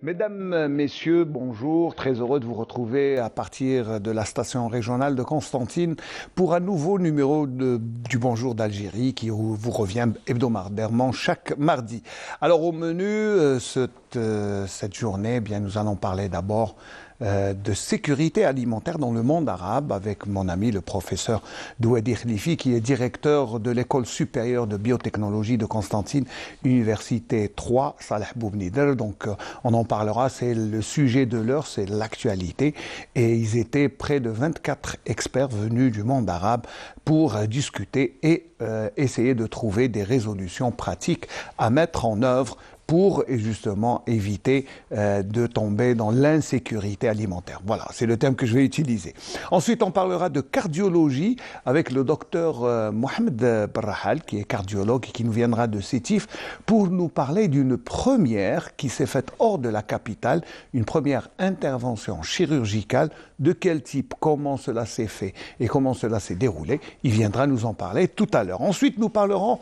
Mesdames, Messieurs, bonjour. Très heureux de vous retrouver à partir de la station régionale de Constantine pour un nouveau numéro du Bonjour d'Algérie qui vous revient hebdomadairement chaque mardi. Alors au menu, cette journée, nous allons parler d'abord de sécurité alimentaire dans le monde arabe avec mon ami le professeur Douadi Khlifi qui est directeur de l'école supérieure de biotechnologie de Constantine, Université 3, Salah Boubnider. Donc on en parlera, c'est le sujet de l'heure, c'est l'actualité. Et ils étaient près de 24 experts venus du monde arabe pour discuter et essayer de trouver des résolutions pratiques à mettre en œuvre pour justement éviter de tomber dans l'insécurité alimentaire. Voilà, c'est le thème que je vais utiliser. Ensuite, on parlera de cardiologie avec le docteur Mohamed Barrahal, qui est cardiologue et qui nous viendra de Sétif, pour nous parler d'une première qui s'est faite hors de la capitale, une première intervention chirurgicale. De quel type, comment cela s'est fait et comment cela s'est déroulé. Il viendra nous en parler tout à l'heure. Ensuite, nous parlerons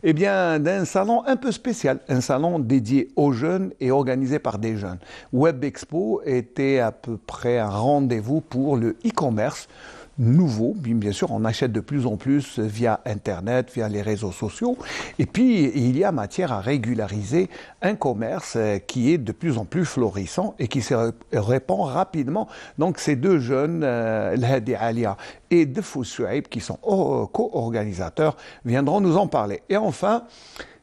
d'un salon un peu spécial, un salon dédié aux jeunes et organisé par des jeunes. Web Expo était à peu près un rendez-vous pour le e-commerce nouveau. Bien sûr, on achète de plus en plus via Internet, via les réseaux sociaux. Et puis, il y a matière à régulariser un commerce qui est de plus en plus florissant et qui se répand rapidement. Donc, ces deux jeunes, L'Hadi Alia et Defou Souaib, qui sont co-organisateurs, viendront nous en parler. Et enfin,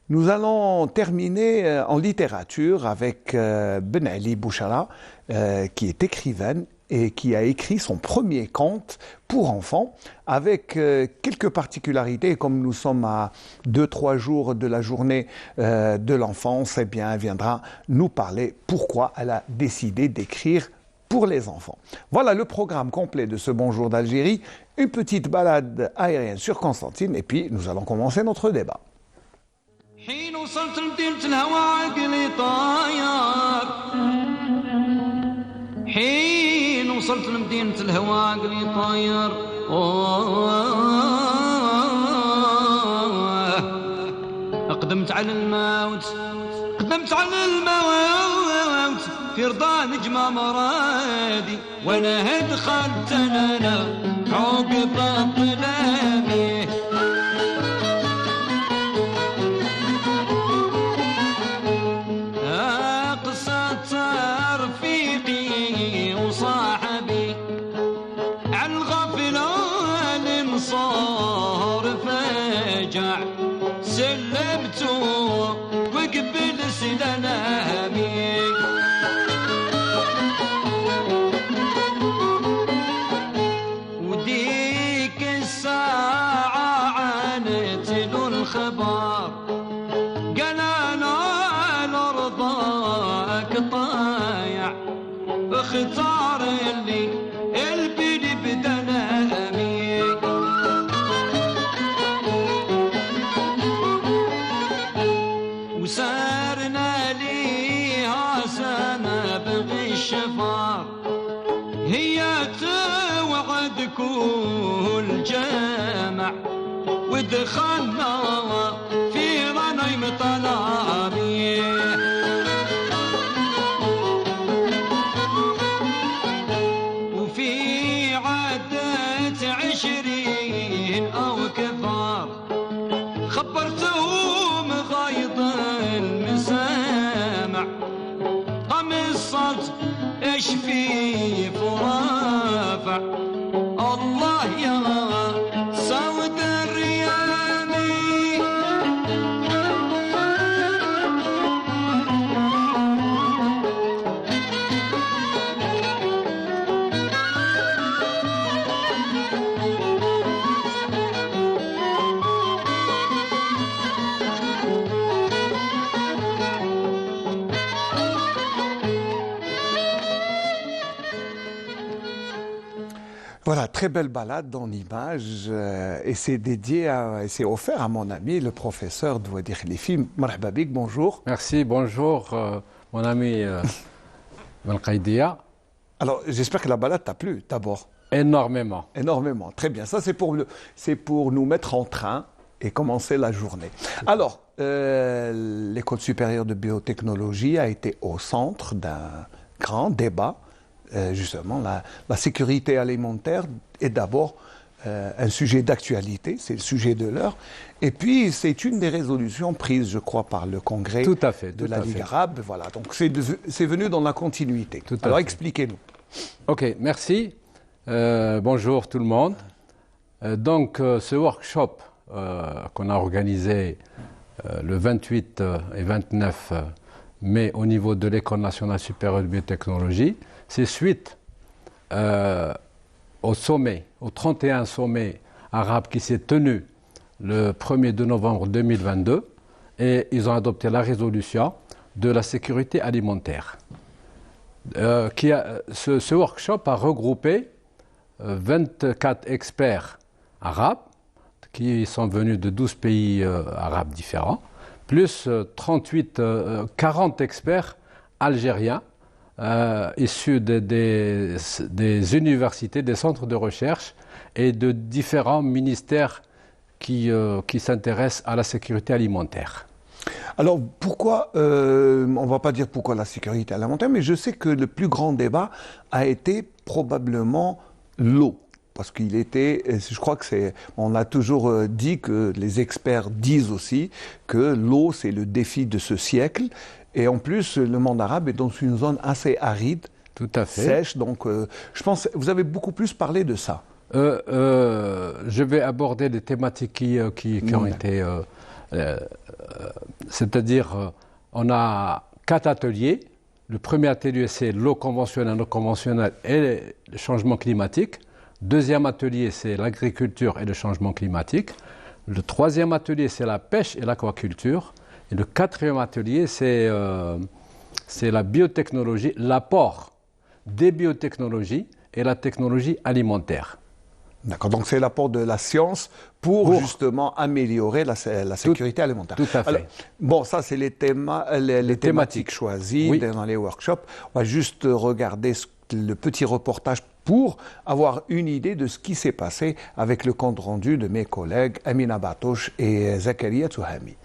nous allons terminer en littérature avec Ben Ali Bouchara, qui est écrivaine et qui a écrit son premier conte pour enfants avec quelques particularités. Comme nous sommes à 2-3 jours de la journée de l'enfance, elle viendra nous parler pourquoi elle a décidé d'écrire pour les enfants. Voilà le programme complet de ce Bonjour d'Algérie. Une petite balade aérienne sur Constantine et puis nous allons commencer notre débat. حين وصلت لمدينة الهوى عقلي طاير حين وصلت لمدينة الهوى عقلي طاير قدمت على الموت في رضا نجمة مرادي وانا دخلت انا عقب الظلامي اختار اللي البني بدنامي وسارنا ليها سنة بغي الشفار هي توعد كل جامع ودخلنا في غنيم طلامي خبرتهم غايض المسامع قمصت ايش في فرافع الله يا سود الريامي Voilà, très belle balade dans l'image et c'est c'est offert à mon ami le professeur Douadi Khlifi. Marhaba bik, bonjour. Merci, bonjour mon ami Belkaidia. Alors, j'espère que la balade t'a plu d'abord. Énormément. Énormément, très bien. Ça, c'est pour nous mettre en train et commencer la journée. Alors, l'École supérieure de biotechnologie a été au centre d'un grand débat. Justement, la sécurité alimentaire est d'abord un sujet d'actualité, c'est le sujet de l'heure. Et puis, c'est une des résolutions prises, je crois, par le Congrès de la Ligue arabe. Voilà, donc c'est venu dans la continuité. Alors, expliquez-nous. Ok, merci. Bonjour tout le monde. Donc, ce workshop qu'on a organisé le 28 et 29 mai au niveau de l'École nationale supérieure de biotechnologie, c'est suite au sommet, au 31 sommet arabe qui s'est tenu le 1er de novembre 2022 et ils ont adopté la résolution de la sécurité alimentaire. Ce workshop a regroupé 24 experts arabes qui sont venus de 12 pays arabes différents, plus 40 experts algériens issus des universités, des centres de recherche et de différents ministères qui s'intéressent à la sécurité alimentaire. Alors pourquoi, on ne va pas dire pourquoi la sécurité alimentaire, mais je sais que le plus grand débat a été probablement l'eau. Parce qu'il était, je crois que on a toujours dit que les experts disent aussi que l'eau c'est le défi de ce siècle. Et en plus, le monde arabe est dans une zone assez aride, tout à fait sèche. Donc, je pense, vous avez beaucoup plus parlé de ça. Je vais aborder des thématiques qui ont été, c'est-à-dire, on a 4 ateliers. Le premier atelier, c'est l'eau conventionnelle, non conventionnelle et le changement climatique. Deuxième atelier, c'est l'agriculture et le changement climatique. Le troisième atelier, c'est la pêche et l'aquaculture. Et le quatrième atelier, c'est la biotechnologie, l'apport des biotechnologies et la technologie alimentaire. D'accord, donc c'est l'apport de la science pour justement améliorer la sécurité alimentaire. Tout à fait. Alors, bon, ça c'est les thématiques choisies dans les workshops. On va juste regarder le petit reportage pour avoir une idée de ce qui s'est passé avec le compte rendu de mes collègues Amina Batouche et Zakaria Touhami.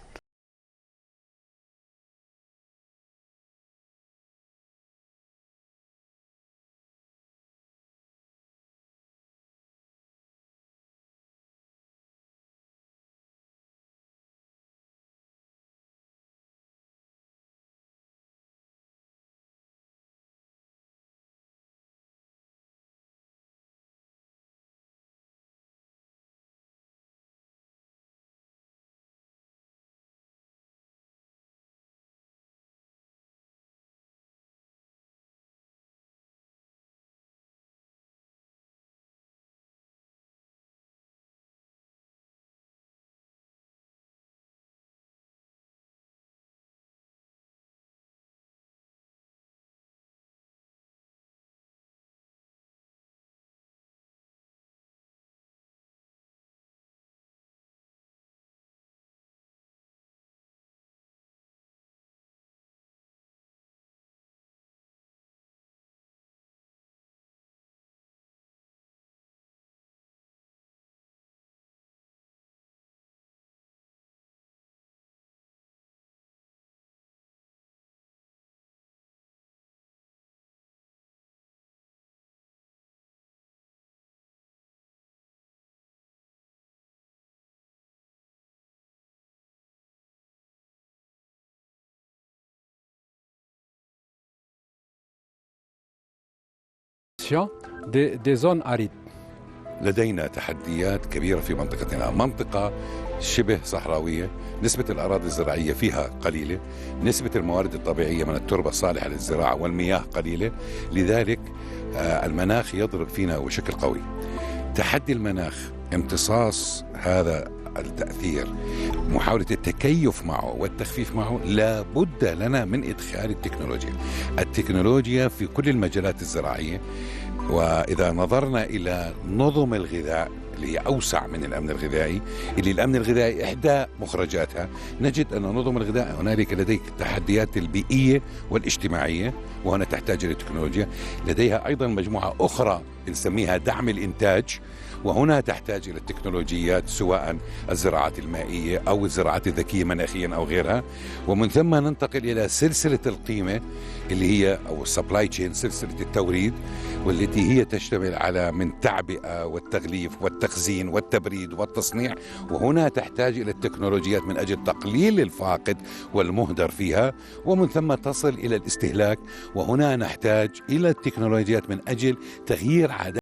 des zones arides. لدينا تحديات كبيرة في منطقتنا، منطقة شبه صحراوية، نسبة الأراضي الزراعية فيها قليلة، نسبة الموارد الطبيعية من التربة الصالحة للزراعة والمياه قليلة، لذلك المناخ يضرب فينا بشكل قوي. تحدي المناخ امتصاص هذا التأثير، محاولة التكيف معه والتخفيف معه، لا بد لنا من إدخال التكنولوجيا في كل المجالات الزراعية. وإذا نظرنا إلى نظم الغذاء اللي هي أوسع من الأمن الغذائي، اللي الأمن الغذائي إحدى مخرجاتها نجد أن نظم الغذاء هنالك لديك التحديات البيئية والاجتماعية، وهنا تحتاج إلى التكنولوجيا. لديها أيضا مجموعة أخرى نسميها دعم الإنتاج، وهنا تحتاج إلى التكنولوجيات سواء الزراعات المائية أو الزراعات الذكية مناخيا أو غيرها. ومن ثم ننتقل إلى سلسلة القيمة اللي هي أو السبلاي تشين، سلسلة التوريد، والتي هي تشتمل على من تعبئة والتغليف والتخزين والتبريد والتصنيع. وهنا تحتاج إلى التكنولوجيات من أجل تقليل الفاقد والمهدر فيها، ومن ثم تصل إلى الاستهلاك. وهنا نحتاج إلى التكنولوجيات من أجل تغيير عادات.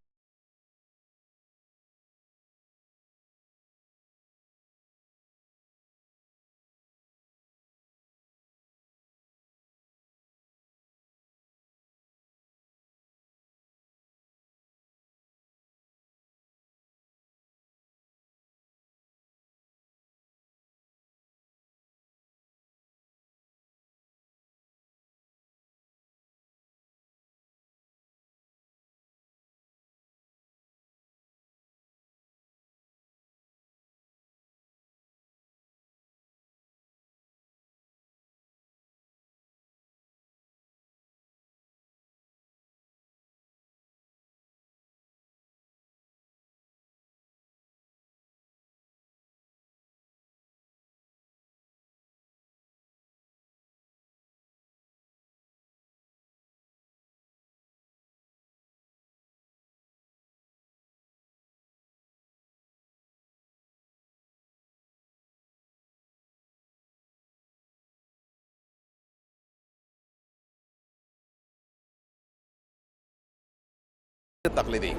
التقليدية.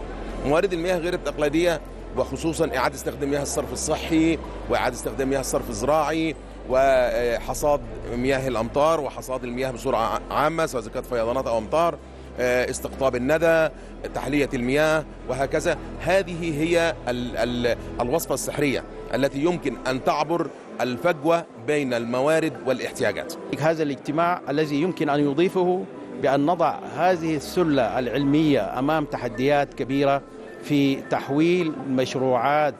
موارد المياه غير التقليدية، وخصوصا إعادة استخدام مياه الصرف الصحي، وإعادة استخدام مياه الصرف الزراعي، وحصاد مياه الأمطار، وحصاد المياه بصورة عامة سواء كانت فيضانات أو أمطار، استقطاب الندى، تحلية المياه، وهكذا. هذه هي الوصفة السحرية التي يمكن أن تعبر الفجوة بين الموارد والاحتياجات. هذا الاجتماع الذي يمكن أن يضيفه بأن نضع هذه السلة العلمية أمام تحديات كبيرة في تحويل مشروعات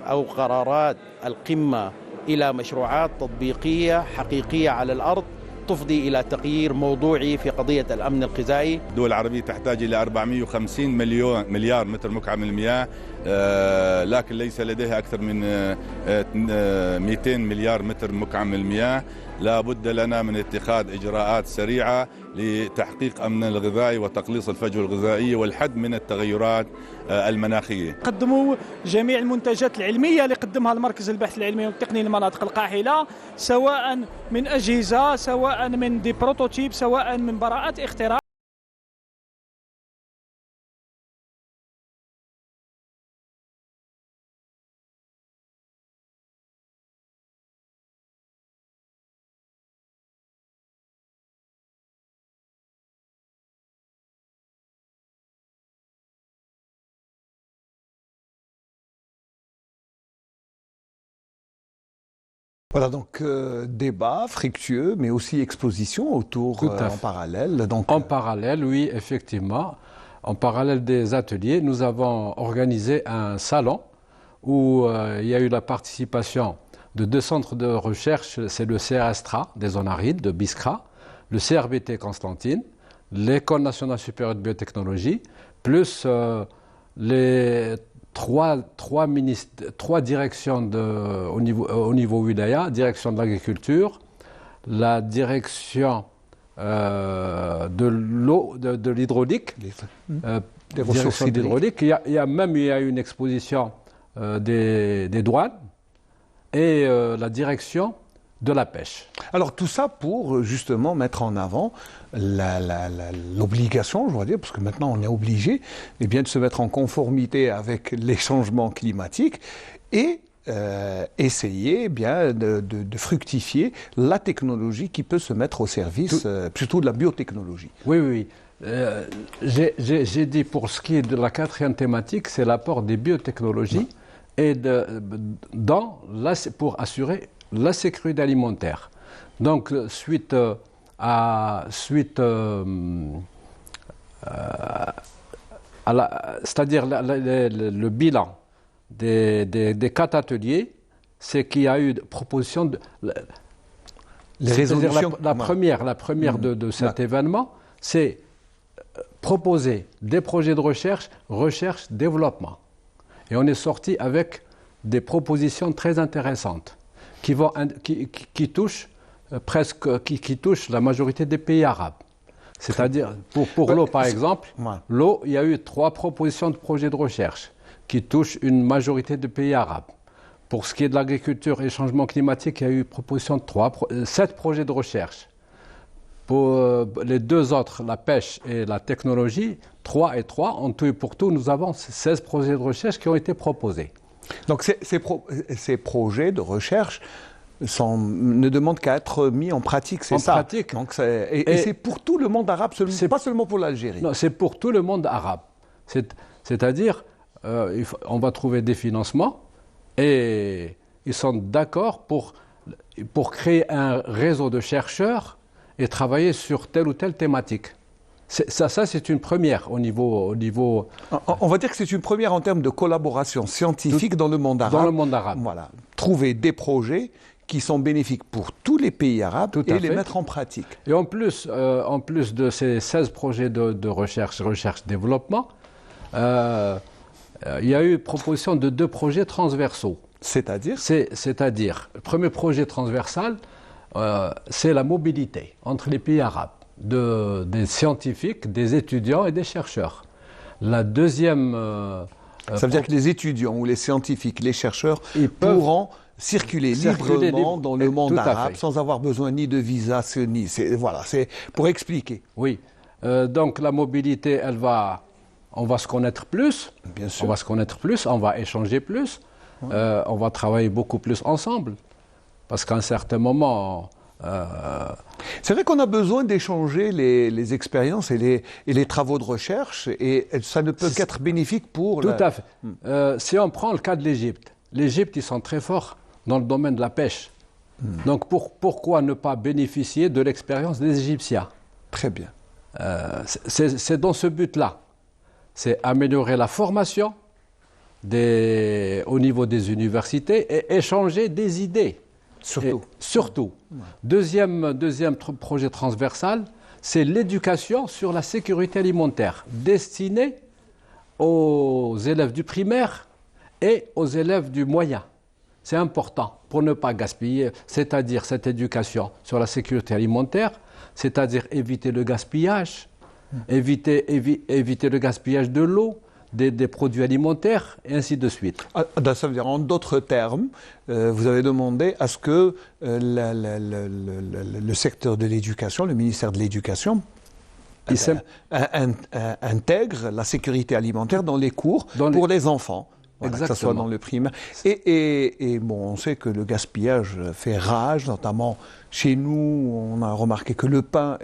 أو قرارات القمة إلى مشروعات تطبيقية حقيقية على الأرض تفضي إلى تغيير موضوعي في قضية الأمن الغذائي. الدول العربية تحتاج إلى 450 مليار متر مكعب من المياه، لكن ليس لديها أكثر من 200 مليار متر مكعب من المياه. لا بد لنا من اتخاذ إجراءات سريعة لتحقيق أمن الغذائي وتقليص الفجوة الغذائية والحد من التغيرات المناخية. قدموا جميع المنتجات العلمية اللي قدمها المركز البحث العلمي والتقني للمناطق القاحلة، سواء من أجهزة، سواء من دي بروتوتيب، سواء من براءات اختراع. Voilà donc débat fructueux, mais aussi exposition autour en parallèle. Donc, en parallèle, oui, effectivement. En parallèle des ateliers, nous avons organisé un salon où il y a eu la participation de 2 centres de recherche. C'est le CRSTRA des zones arides de Biskra, le CRBT Constantine, l'École nationale supérieure de biotechnologie, plus les trois directions au niveau wilaya, direction de l'agriculture, la direction de l'eau, de l'hydraulique, des ressources hydrauliques. Il y a eu une exposition des douanes et la direction de la pêche. Alors tout ça pour justement mettre en avant l'obligation, je dois dire, parce que maintenant on est obligé de se mettre en conformité avec les changements climatiques et essayer de fructifier la technologie qui peut se mettre au service plutôt de la biotechnologie. Oui. J'ai dit pour ce qui est de la 4e thématique, c'est l'apport des biotechnologies et pour assurer la sécurité alimentaire. Donc, c'est-à-dire le bilan des 4 ateliers, c'est qu'il y a eu proposition de... Les résolutions. La première de cet événement, c'est proposer des projets de recherche, développement. Et on est sorti avec des propositions très intéressantes qui touchent qui touchent la majorité des pays arabes. C'est-à-dire, pour l'eau par exemple, l'eau, il y a eu 3 propositions de projets de recherche qui touchent une majorité de pays arabes. Pour ce qui est de l'agriculture et du changement climatique, il y a eu proposition de 7 projets de recherche. Pour les 2 autres, la pêche et la technologie, 3 et 3, en tout et pour tout, nous avons 16 projets de recherche qui ont été proposés. Donc ces projets de recherche ne demandent qu'à être mis en pratique, c'est ça? En pratique. Donc et c'est pour tout le monde arabe, pas seulement pour l'Algérie. Non, c'est pour tout le monde arabe. C'est-à-dire, on va trouver des financements et ils sont d'accord pour créer un réseau de chercheurs et travailler sur telle ou telle thématique. Ça c'est une première au niveau... On va dire que c'est une première en termes de collaboration scientifique dans le monde arabe. Dans le monde arabe. Voilà. Trouver des projets qui sont bénéfiques pour tous les pays arabes et les mettre en pratique. Et en plus de ces 16 projets de recherche-développement, il y a eu proposition de 2 projets transversaux. C'est-à-dire C'est-à-dire, le premier projet transversal, c'est la mobilité entre les pays arabes, des scientifiques, des étudiants et des chercheurs. La deuxième... ça veut dire que les étudiants ou les scientifiques, les chercheurs pourront circuler librement dans le monde arabe sans avoir besoin ni de visa, c'est pour expliquer. Oui. Donc la mobilité, on va se connaître plus. Bien sûr. On va se connaître plus, on va échanger plus, on va travailler beaucoup plus ensemble. Parce qu'à un certain moment... C'est vrai qu'on a besoin d'échanger les expériences et les travaux de recherche, et ça ne peut qu'être bénéfique pour... Tout à fait. Si on prend le cas de l'Égypte, ils sont très forts dans le domaine de la pêche. Donc pourquoi ne pas bénéficier de l'expérience des Égyptiens? Très bien. C'est dans ce but-là. C'est améliorer la formation au niveau des universités et échanger des idées. Surtout. Deuxième projet transversal, c'est l'éducation sur la sécurité alimentaire, destinée aux élèves du primaire et aux élèves du moyen. C'est important pour ne pas gaspiller, c'est-à-dire cette éducation sur la sécurité alimentaire, c'est-à-dire éviter le gaspillage, éviter le gaspillage de l'eau, des produits alimentaires, et ainsi de suite. Ça veut dire, en d'autres termes, vous avez demandé à ce que le secteur de l'éducation, le ministère de l'Éducation, intègre la sécurité alimentaire dans les cours pour les enfants. Voilà, que ce soit dans le primaire. Et bon, on sait que le gaspillage fait rage, notamment chez nous. On a remarqué que le pain,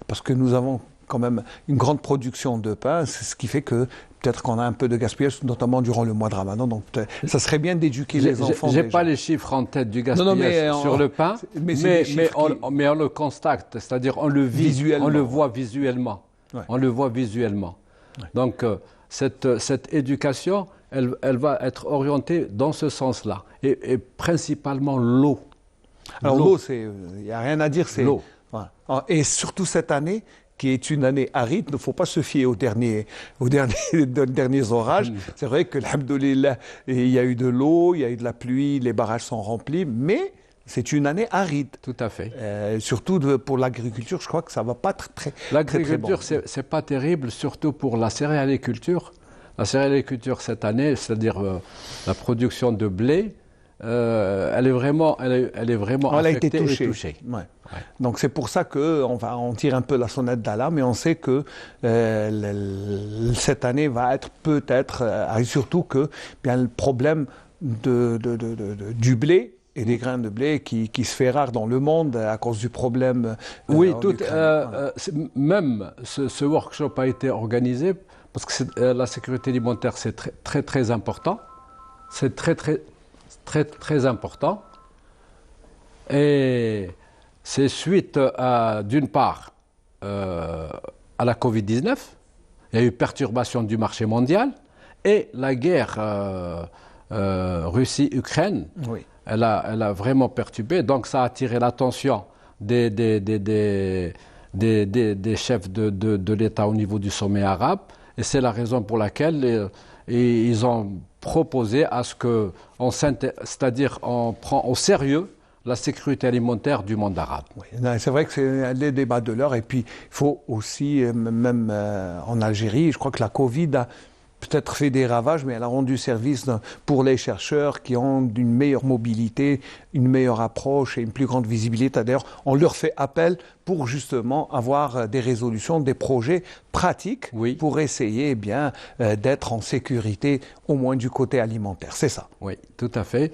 parce que nous avons quand même une grande production de pain, c'est ce qui fait que peut-être qu'on a un peu de gaspillage, notamment durant le mois de Ramadan. Donc ça serait bien d'éduquer les enfants. Je n'ai pas les chiffres en tête du gaspillage sur le pain, mais on le constate, c'est-à-dire on le vit, on le voit visuellement. Ouais. On le voit visuellement. Ouais. Donc cette éducation, elle va être orientée dans ce sens-là, et principalement l'eau. Alors l'eau, il n'y a rien à dire, c'est l'eau. Voilà. Et surtout cette année, qui est une année aride, il ne faut pas se fier aux derniers orages. C'est vrai que, alhamdoulilah, il y a eu de l'eau, il y a eu de la pluie, les barrages sont remplis, mais c'est une année aride. Tout à fait. Surtout pour l'agriculture, je crois que ça ne va pas être très L'agriculture, c'est pas terrible, surtout pour la céréaliculture. La céréaliculture cette année, c'est-à-dire la production de blé, elle est vraiment affectée et touchée. Ouais. Ouais. Donc c'est pour ça qu'on tire un peu la sonnette d'alarme, et on sait que cette année va être peut-être, surtout que bien, le problème du blé et des grains de blé qui se fait rare dans le monde à cause du problème. Oui, même ce workshop a été organisé parce que la sécurité alimentaire, c'est très, très, très important. C'est très, très, très, très important. Et c'est suite d'une part à la Covid-19, il y a eu perturbation du marché mondial, et la guerre Russie-Ukraine, Oui. elle a vraiment perturbé. Donc ça a attiré l'attention des chefs de l'État au niveau du sommet arabe. Et c'est la raison pour laquelle ils ont proposé à ce que, c'est-à-dire on prend au sérieux la sécurité alimentaire du monde arabe. Oui, c'est vrai que c'est un des débats de l'heure. Et puis, il faut aussi, même en Algérie, je crois que la Covid a peut-être fait des ravages, mais elle a rendu service pour les chercheurs qui ont une meilleure mobilité, une meilleure approche et une plus grande visibilité. D'ailleurs, on leur fait appel pour justement avoir des résolutions, des projets pratiques Oui. pour essayer d'être en sécurité, au moins du côté alimentaire. C'est ça. Oui, tout à fait.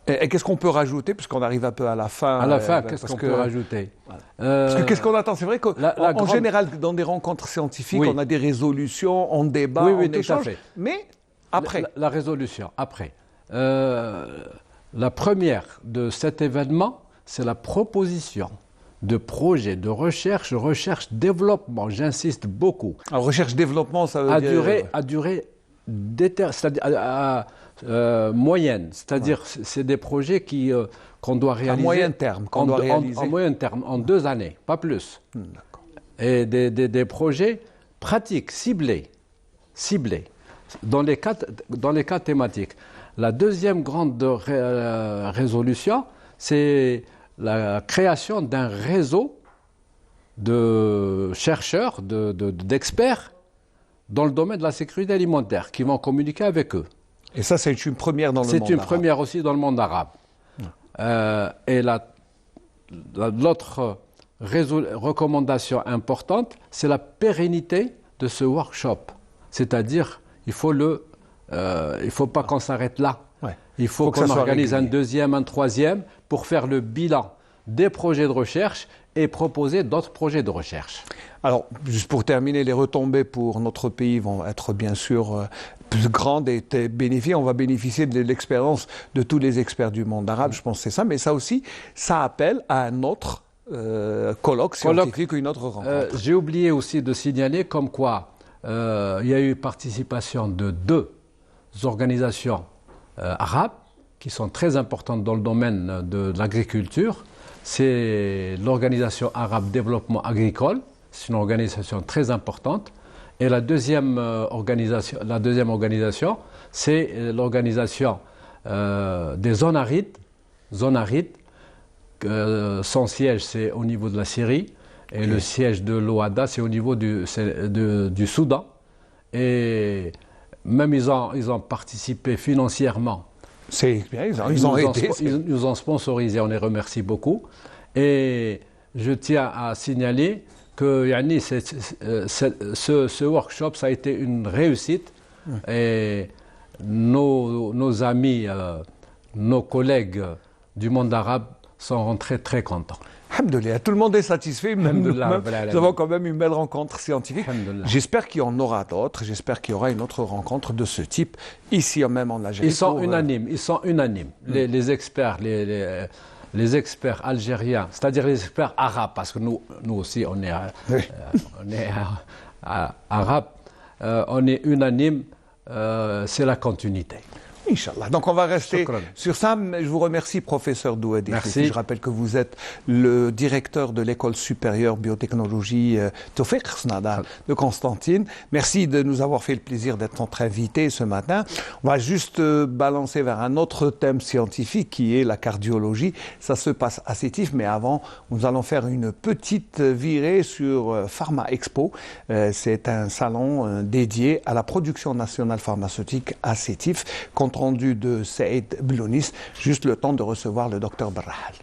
Et qu'est-ce qu'on peut rajouter, puisqu'on arrive un peu à la fin? À la fin, qu'est-ce qu'on peut rajouter? Parce que qu'est-ce qu'on attend? C'est vrai qu'en général, dans des rencontres scientifiques, Oui. on a des résolutions, on débat, Oui, on tout à échange. fait. Mais après, La résolution, après. La première de cet événement, c'est la proposition de projets de recherche-développement, j'insiste beaucoup, alors, recherche-développement, ça veut à dire... durée moyenne, c'est-à-dire c'est des projets qu'on doit réaliser à moyen terme, qu'on doit réaliser. En moyen terme, en 2 années, pas plus. D'accord. Et des projets pratiques, ciblés, dans les cas thématiques. La deuxième grande résolution, c'est la création d'un réseau de chercheurs, d'experts dans le domaine de la sécurité alimentaire qui vont communiquer avec eux. Et ça, c'est une première dans le monde arabe. C'est une première aussi dans le monde arabe. Et l'autre recommandation importante, c'est la pérennité de ce workshop. C'est-à-dire, il faut pas qu'on s'arrête là. Ouais. Il faut qu'on organise un deuxième, un troisième pour faire le bilan des projets de recherche et proposer d'autres projets de recherche. Alors, juste pour terminer, les retombées pour notre pays vont être bien sûr plus grandes et bénéfiques. On va bénéficier de l'expérience de tous les experts du monde arabe, je pense que c'est ça. Mais ça aussi, ça appelle à un autre colloque scientifique ou une autre rencontre. J'ai oublié aussi de signaler comme quoi il y a eu participation de 2 organisations arabes qui sont très importantes dans le domaine de l'agriculture. C'est l'Organisation arabe développement agricole, c'est une organisation très importante. Et la deuxième organisation, c'est l'organisation des zones arides. Son siège, c'est au niveau de la Syrie. Et le siège de l'OADA, c'est au niveau du Soudan. Et même ils ont participé financièrement. C'est bien, ils ont aidé. Ils nous ont sponsorisé, on les remercie beaucoup. Et je tiens à signaler que ce workshop, ça a été une réussite. Et nos amis, nos collègues du monde arabe sont rentrés très contents. Alhamdoulilah, tout le monde est satisfait, même nous-mêmes. Nous avons quand même une belle rencontre scientifique. J'espère qu'il y en aura d'autres, j'espère qu'il y aura une autre rencontre de ce type, ici même en Algérie. Ils sont unanimes, les experts, les experts algériens, c'est-à-dire les experts arabes, parce que nous aussi on est arabes, on est unanimes, c'est la continuité. Inch'Allah. Donc on va rester sur ça. Je vous remercie, professeur Douadi. Merci. Je rappelle que vous êtes le directeur de l'école supérieure biotechnologie Tawfiq Snada de Constantine. Merci de nous avoir fait le plaisir d'être notre invité ce matin. On va juste balancer vers un autre thème scientifique qui est la cardiologie. Ça se passe à Sétif, mais avant, nous allons faire une petite virée sur Pharma Expo. C'est un salon dédié à la production nationale pharmaceutique à Sétif. Compte rendu de Saïd Blounis, juste le temps de recevoir le docteur Barrahal.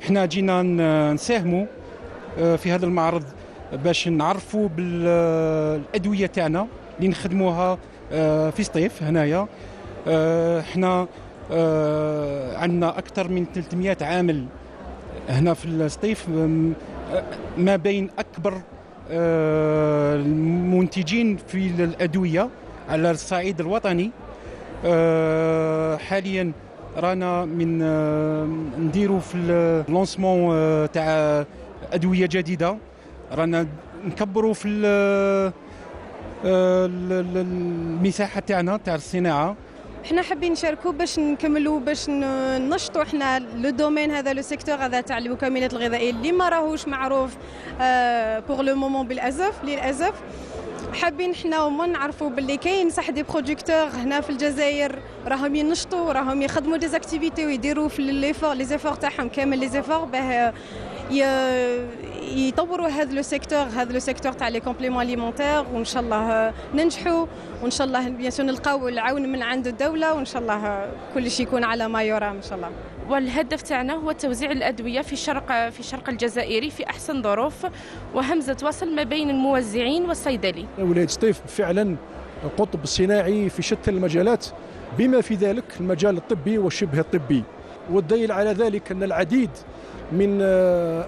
حنا جينا نساهموا في هذا المعرض باش نعرفوا بالادويه تاعنا اللي نخدموها في سطيف هنايا. حنا عندنا اكثر من 300 عامل هنا في السطيف، ما بين اكبر المنتجين في الادويه على الصعيد الوطني. حاليا رانا من نديروا في اللونسمون تاع ادويه جديده، رانا نكبروا في المساحه تاعنا تاع الصناعه. احنا حابين نشاركوا باش نكملوا باش ننشطوا احنا لو دومين هذا، لو سيكتور هذا تاع المكملات الغذائيه اللي ما راهوش معروف بور لو مومون للاسف. حابين احنا وما نعرفوا باللي كاين صح دي برودكتور هنا في الجزائر راهم ينشطوا، راهم يخدموا دي زاكتيفيتي ويديروا في لي زيفور تاعهم كامل لي زيفور باه يطوروا هذا لو سيكتور تاع لي كومبليمون اليمونتير، وان شاء الله ننجحوا، وان شاء الله بيان سور نلقاو العون من عند الدوله، وان شاء الله كل شيء يكون على ما يرام ان شاء الله. والهدف تاعنا هو توزيع الادويه في الشرق الجزائري في احسن ظروف، وهمزه وصل ما بين الموزعين والصيدلي. ولايه سطيف فعلا قطب صناعي في شتى المجالات، بما في ذلك المجال الطبي والشبه الطبي، والدليل على ذلك ان العديد من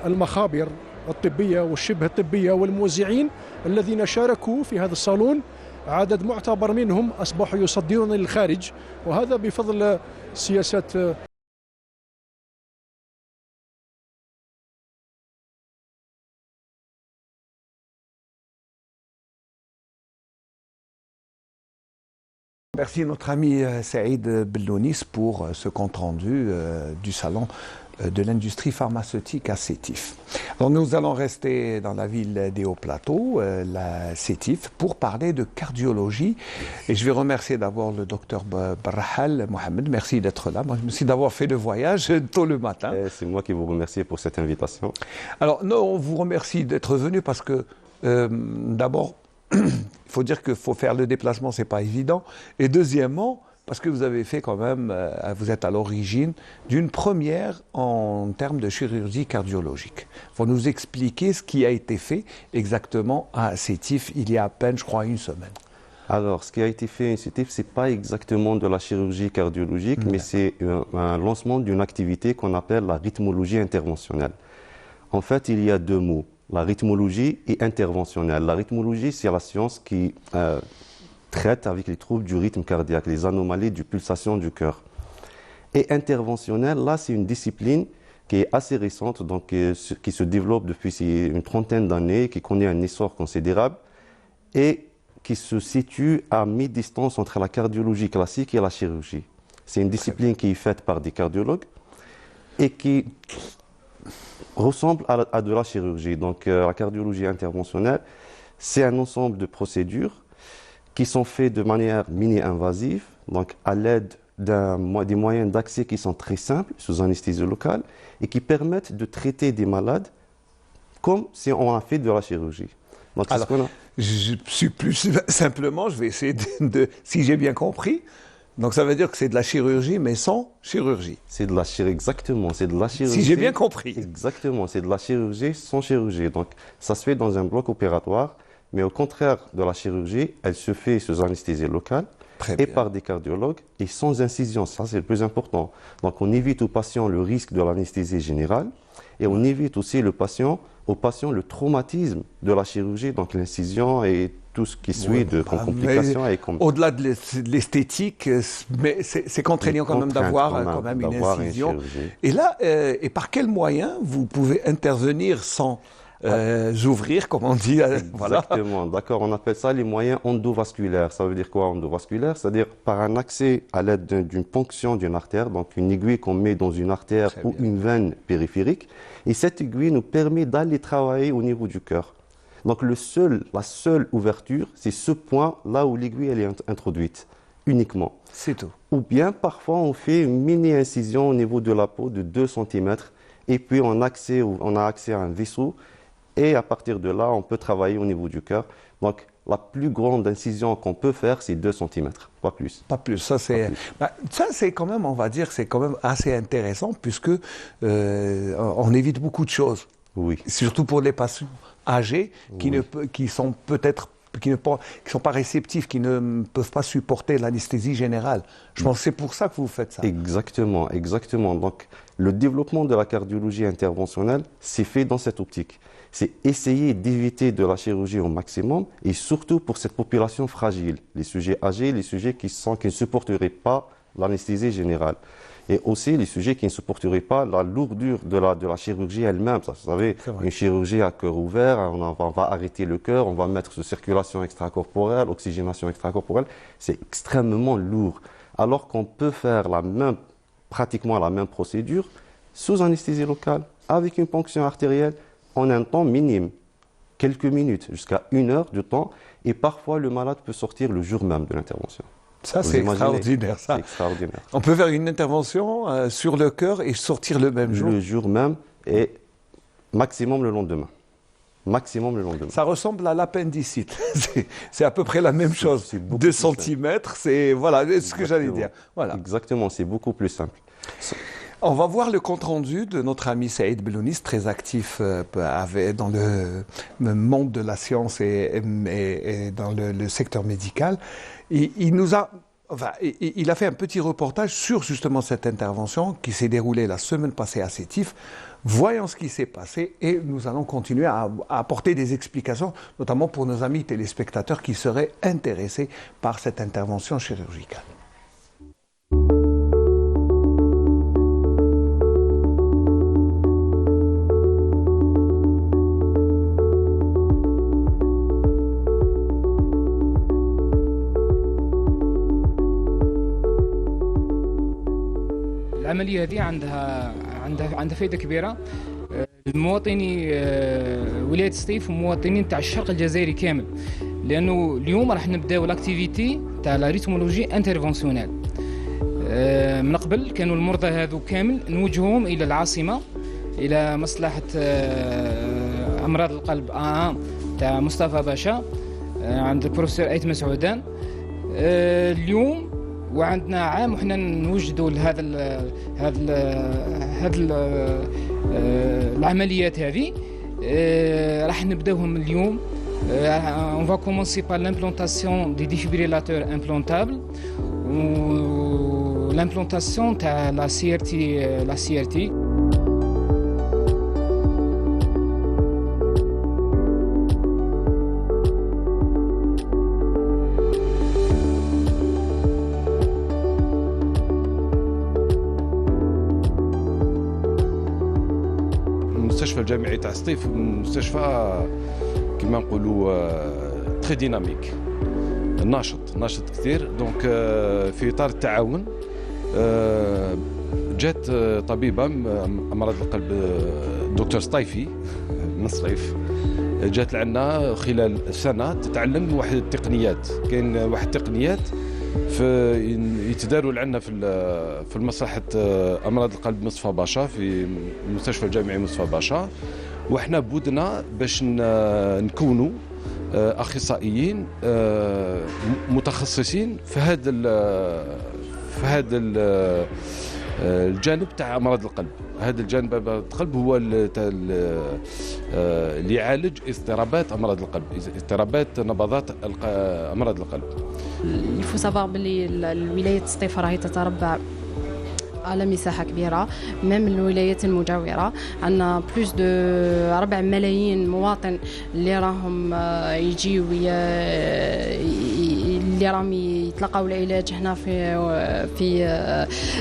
المخابر الطبيه والشبه الطبيه والموزعين الذين شاركوا في هذا الصالون عدد معتبر منهم اصبحوا يصدرون للخارج، وهذا بفضل سياسات Merci notre ami Saïd Bellounis pour ce compte rendu du salon de l'industrie pharmaceutique à Sétif. Alors nous allons rester dans la ville des Hauts-Plateaux, la Sétif, pour parler de cardiologie. Et je vais remercier d'abord le docteur Barrahal Mohamed. Merci d'être là. Moi, merci d'avoir fait le voyage tôt le matin. C'est moi qui vous remercie pour cette invitation. Alors, non, on vous remercie d'être venu parce que d'abord, il faut dire qu'il faut faire le déplacement, c'est pas évident. Et deuxièmement, parce que vous avez fait quand même, vous êtes à l'origine d'une première en termes de chirurgie cardiologique. Il faut nous expliquer ce qui a été fait exactement à Sétif il y a à peine, je crois, une semaine. Alors, ce qui a été fait à Sétif, ce n'est pas exactement de la chirurgie cardiologique, mais c'est un lancement d'une activité qu'on appelle la rythmologie interventionnelle. En fait, il y a deux mots, la rythmologie et interventionnelle. La rythmologie, c'est la science qui traite avec les troubles du rythme cardiaque, les anomalies du pulsation du cœur. Et interventionnelle, là, c'est une discipline qui est assez récente, donc qui se développe depuis une trentaine d'années, qui connaît un essor considérable et qui se situe à mi-distance entre la cardiologie classique et la chirurgie. C'est une discipline qui est faite par des cardiologues et qui ressemble à de la chirurgie. Donc la cardiologie interventionnelle, c'est un ensemble de procédures qui sont faits de manière mini-invasive, donc à l'aide des moyens d'accès qui sont très simples, sous anesthésie locale, et qui permettent de traiter des malades comme si on a fait de la chirurgie. Donc, alors, je suis plus simplement, je vais essayer si j'ai bien compris, donc ça veut dire que c'est de la chirurgie, mais sans chirurgie. C'est de la chirurgie, exactement, c'est de la chirurgie. Si j'ai bien compris. Exactement, c'est de la chirurgie sans chirurgie. Donc ça se fait dans un bloc opératoire, mais au contraire de la chirurgie, elle se fait sous anesthésie locale et par des cardiologues et sans incision. Ça, c'est le plus important. Donc on évite aux patients le risque de l'anesthésie générale et on évite aussi aux patients le traumatisme de la chirurgie, donc l'incision et tout ce qui suit de complications. Au-delà de l'esthétique, mais c'est contraignant quand même d'avoir quand même une incision. Et là, et par quels moyens vous pouvez intervenir sans ouvrir, comme on dit. Exactement, voilà. D'accord, on appelle ça les moyens endovasculaires. Ça veut dire quoi, endovasculaire? C'est-à-dire par un accès à l'aide d'une ponction d'une artère, donc une aiguille qu'on met dans une artère ou une veine périphérique. Et cette aiguille nous permet d'aller travailler au niveau du cœur. Donc la seule ouverture, c'est ce point là où l'aiguille elle est introduite, uniquement. C'est tout. Ou bien parfois on fait une mini-incision au niveau de la peau de 2 cm et puis on a accès à un vaisseau. Et à partir de là, on peut travailler au niveau du cœur. Donc, la plus grande incision qu'on peut faire, c'est 2 cm, pas plus. Pas plus. Ça, c'est quand même, on va dire, c'est quand même assez intéressant puisque on évite beaucoup de choses. Oui. Surtout pour les patients âgés qui sont peut-être qui ne sont pas réceptifs, qui ne peuvent pas supporter l'anesthésie générale. Je pense que c'est pour ça que vous faites ça. Exactement, exactement. Donc, le développement de la cardiologie interventionnelle, c'est fait dans cette optique. C'est essayer d'éviter de la chirurgie au maximum, et surtout pour cette population fragile, les sujets âgés, les sujets qui ne supporteraient pas l'anesthésie générale. Et aussi les sujets qui ne supporteraient pas la lourdeur de la chirurgie elle-même. Vous savez, une chirurgie à cœur ouvert, on va arrêter le cœur, on va mettre sous circulation extracorporelle, oxygénation extracorporelle. C'est extrêmement lourd. Alors qu'on peut faire pratiquement la même procédure sous anesthésie locale, avec une ponction artérielle, en un temps minime. Quelques minutes, jusqu'à 1 heure de temps. Et parfois, le malade peut sortir le jour même de l'intervention. Ça, c'est extraordinaire. Ça. C'est extraordinaire. On peut faire une intervention sur le cœur et sortir le même jour. Le jour même et maximum le lendemain. Maximum le lendemain. Ça ressemble à l'appendicite. C'est à peu près la même chose. 2 cm, c'est voilà, ce que j'allais dire. Voilà. Exactement, c'est beaucoup plus simple. On va voir le compte-rendu de notre ami Saïd Belounis, très actif dans le monde de la science et dans le secteur médical. Il a fait un petit reportage sur justement cette intervention qui s'est déroulée la semaine passée à Sétif. Voyons ce qui s'est passé et nous allons continuer à apporter des explications, notamment pour nos amis téléspectateurs qui seraient intéressés par cette intervention chirurgicale. العملية هذه عندها فائدة كبيرة لمواطني ولاية سطيف ومواطنين تاع الشرق الجزائري كامل، لأنه اليوم راح نبداو لاكتيفيتي تاع لا ريتمولوجي انترفونسيونيل. من قبل كانوا المرضى هذو كامل نوجههم إلى العاصمة، إلى مصلحة أمراض القلب تاع مصطفى باشا عند البروفيسور أيت مسعودان. اليوم وعندنا عام وحنا نوجدوا لهذا العمليات هذه. راح نبداوهم اليوم. On va commencer par l'implantation des défibrillateurs implantables ou l'implantation de la CRT. المستشفى الجامعي تاع سطيف مستشفى كما نقولوا تري ديناميك، ناشط كثير. دونك في اطار التعاون جات طبيبه امراض القلب دكتور سطيفي من سطيف، جات لعنا خلال سنه تتعلم واحد التقنيات. كاين واحد التقنيات يتداروا لعنا في مصلحه امراض القلب مصطفى باشا في المستشفى الجامعي مصطفى باشا، وحنا بودنا باش نكونوا اخصائيين متخصصين في هذا الجانب تاع امراض القلب. هذا الجانب امراض القلب هو اللي يعالج اضطرابات امراض القلب، اضطرابات نبضات امراض القلب. يفو سافوار بلي الولاية سطيف راهي تتربع على مساحة كبيرة من الولايات المجاورة. عندنا بلوس دو 4 ملايين مواطن اللي راهم يجيو اللي راهم يتلقاو العلاج هنا في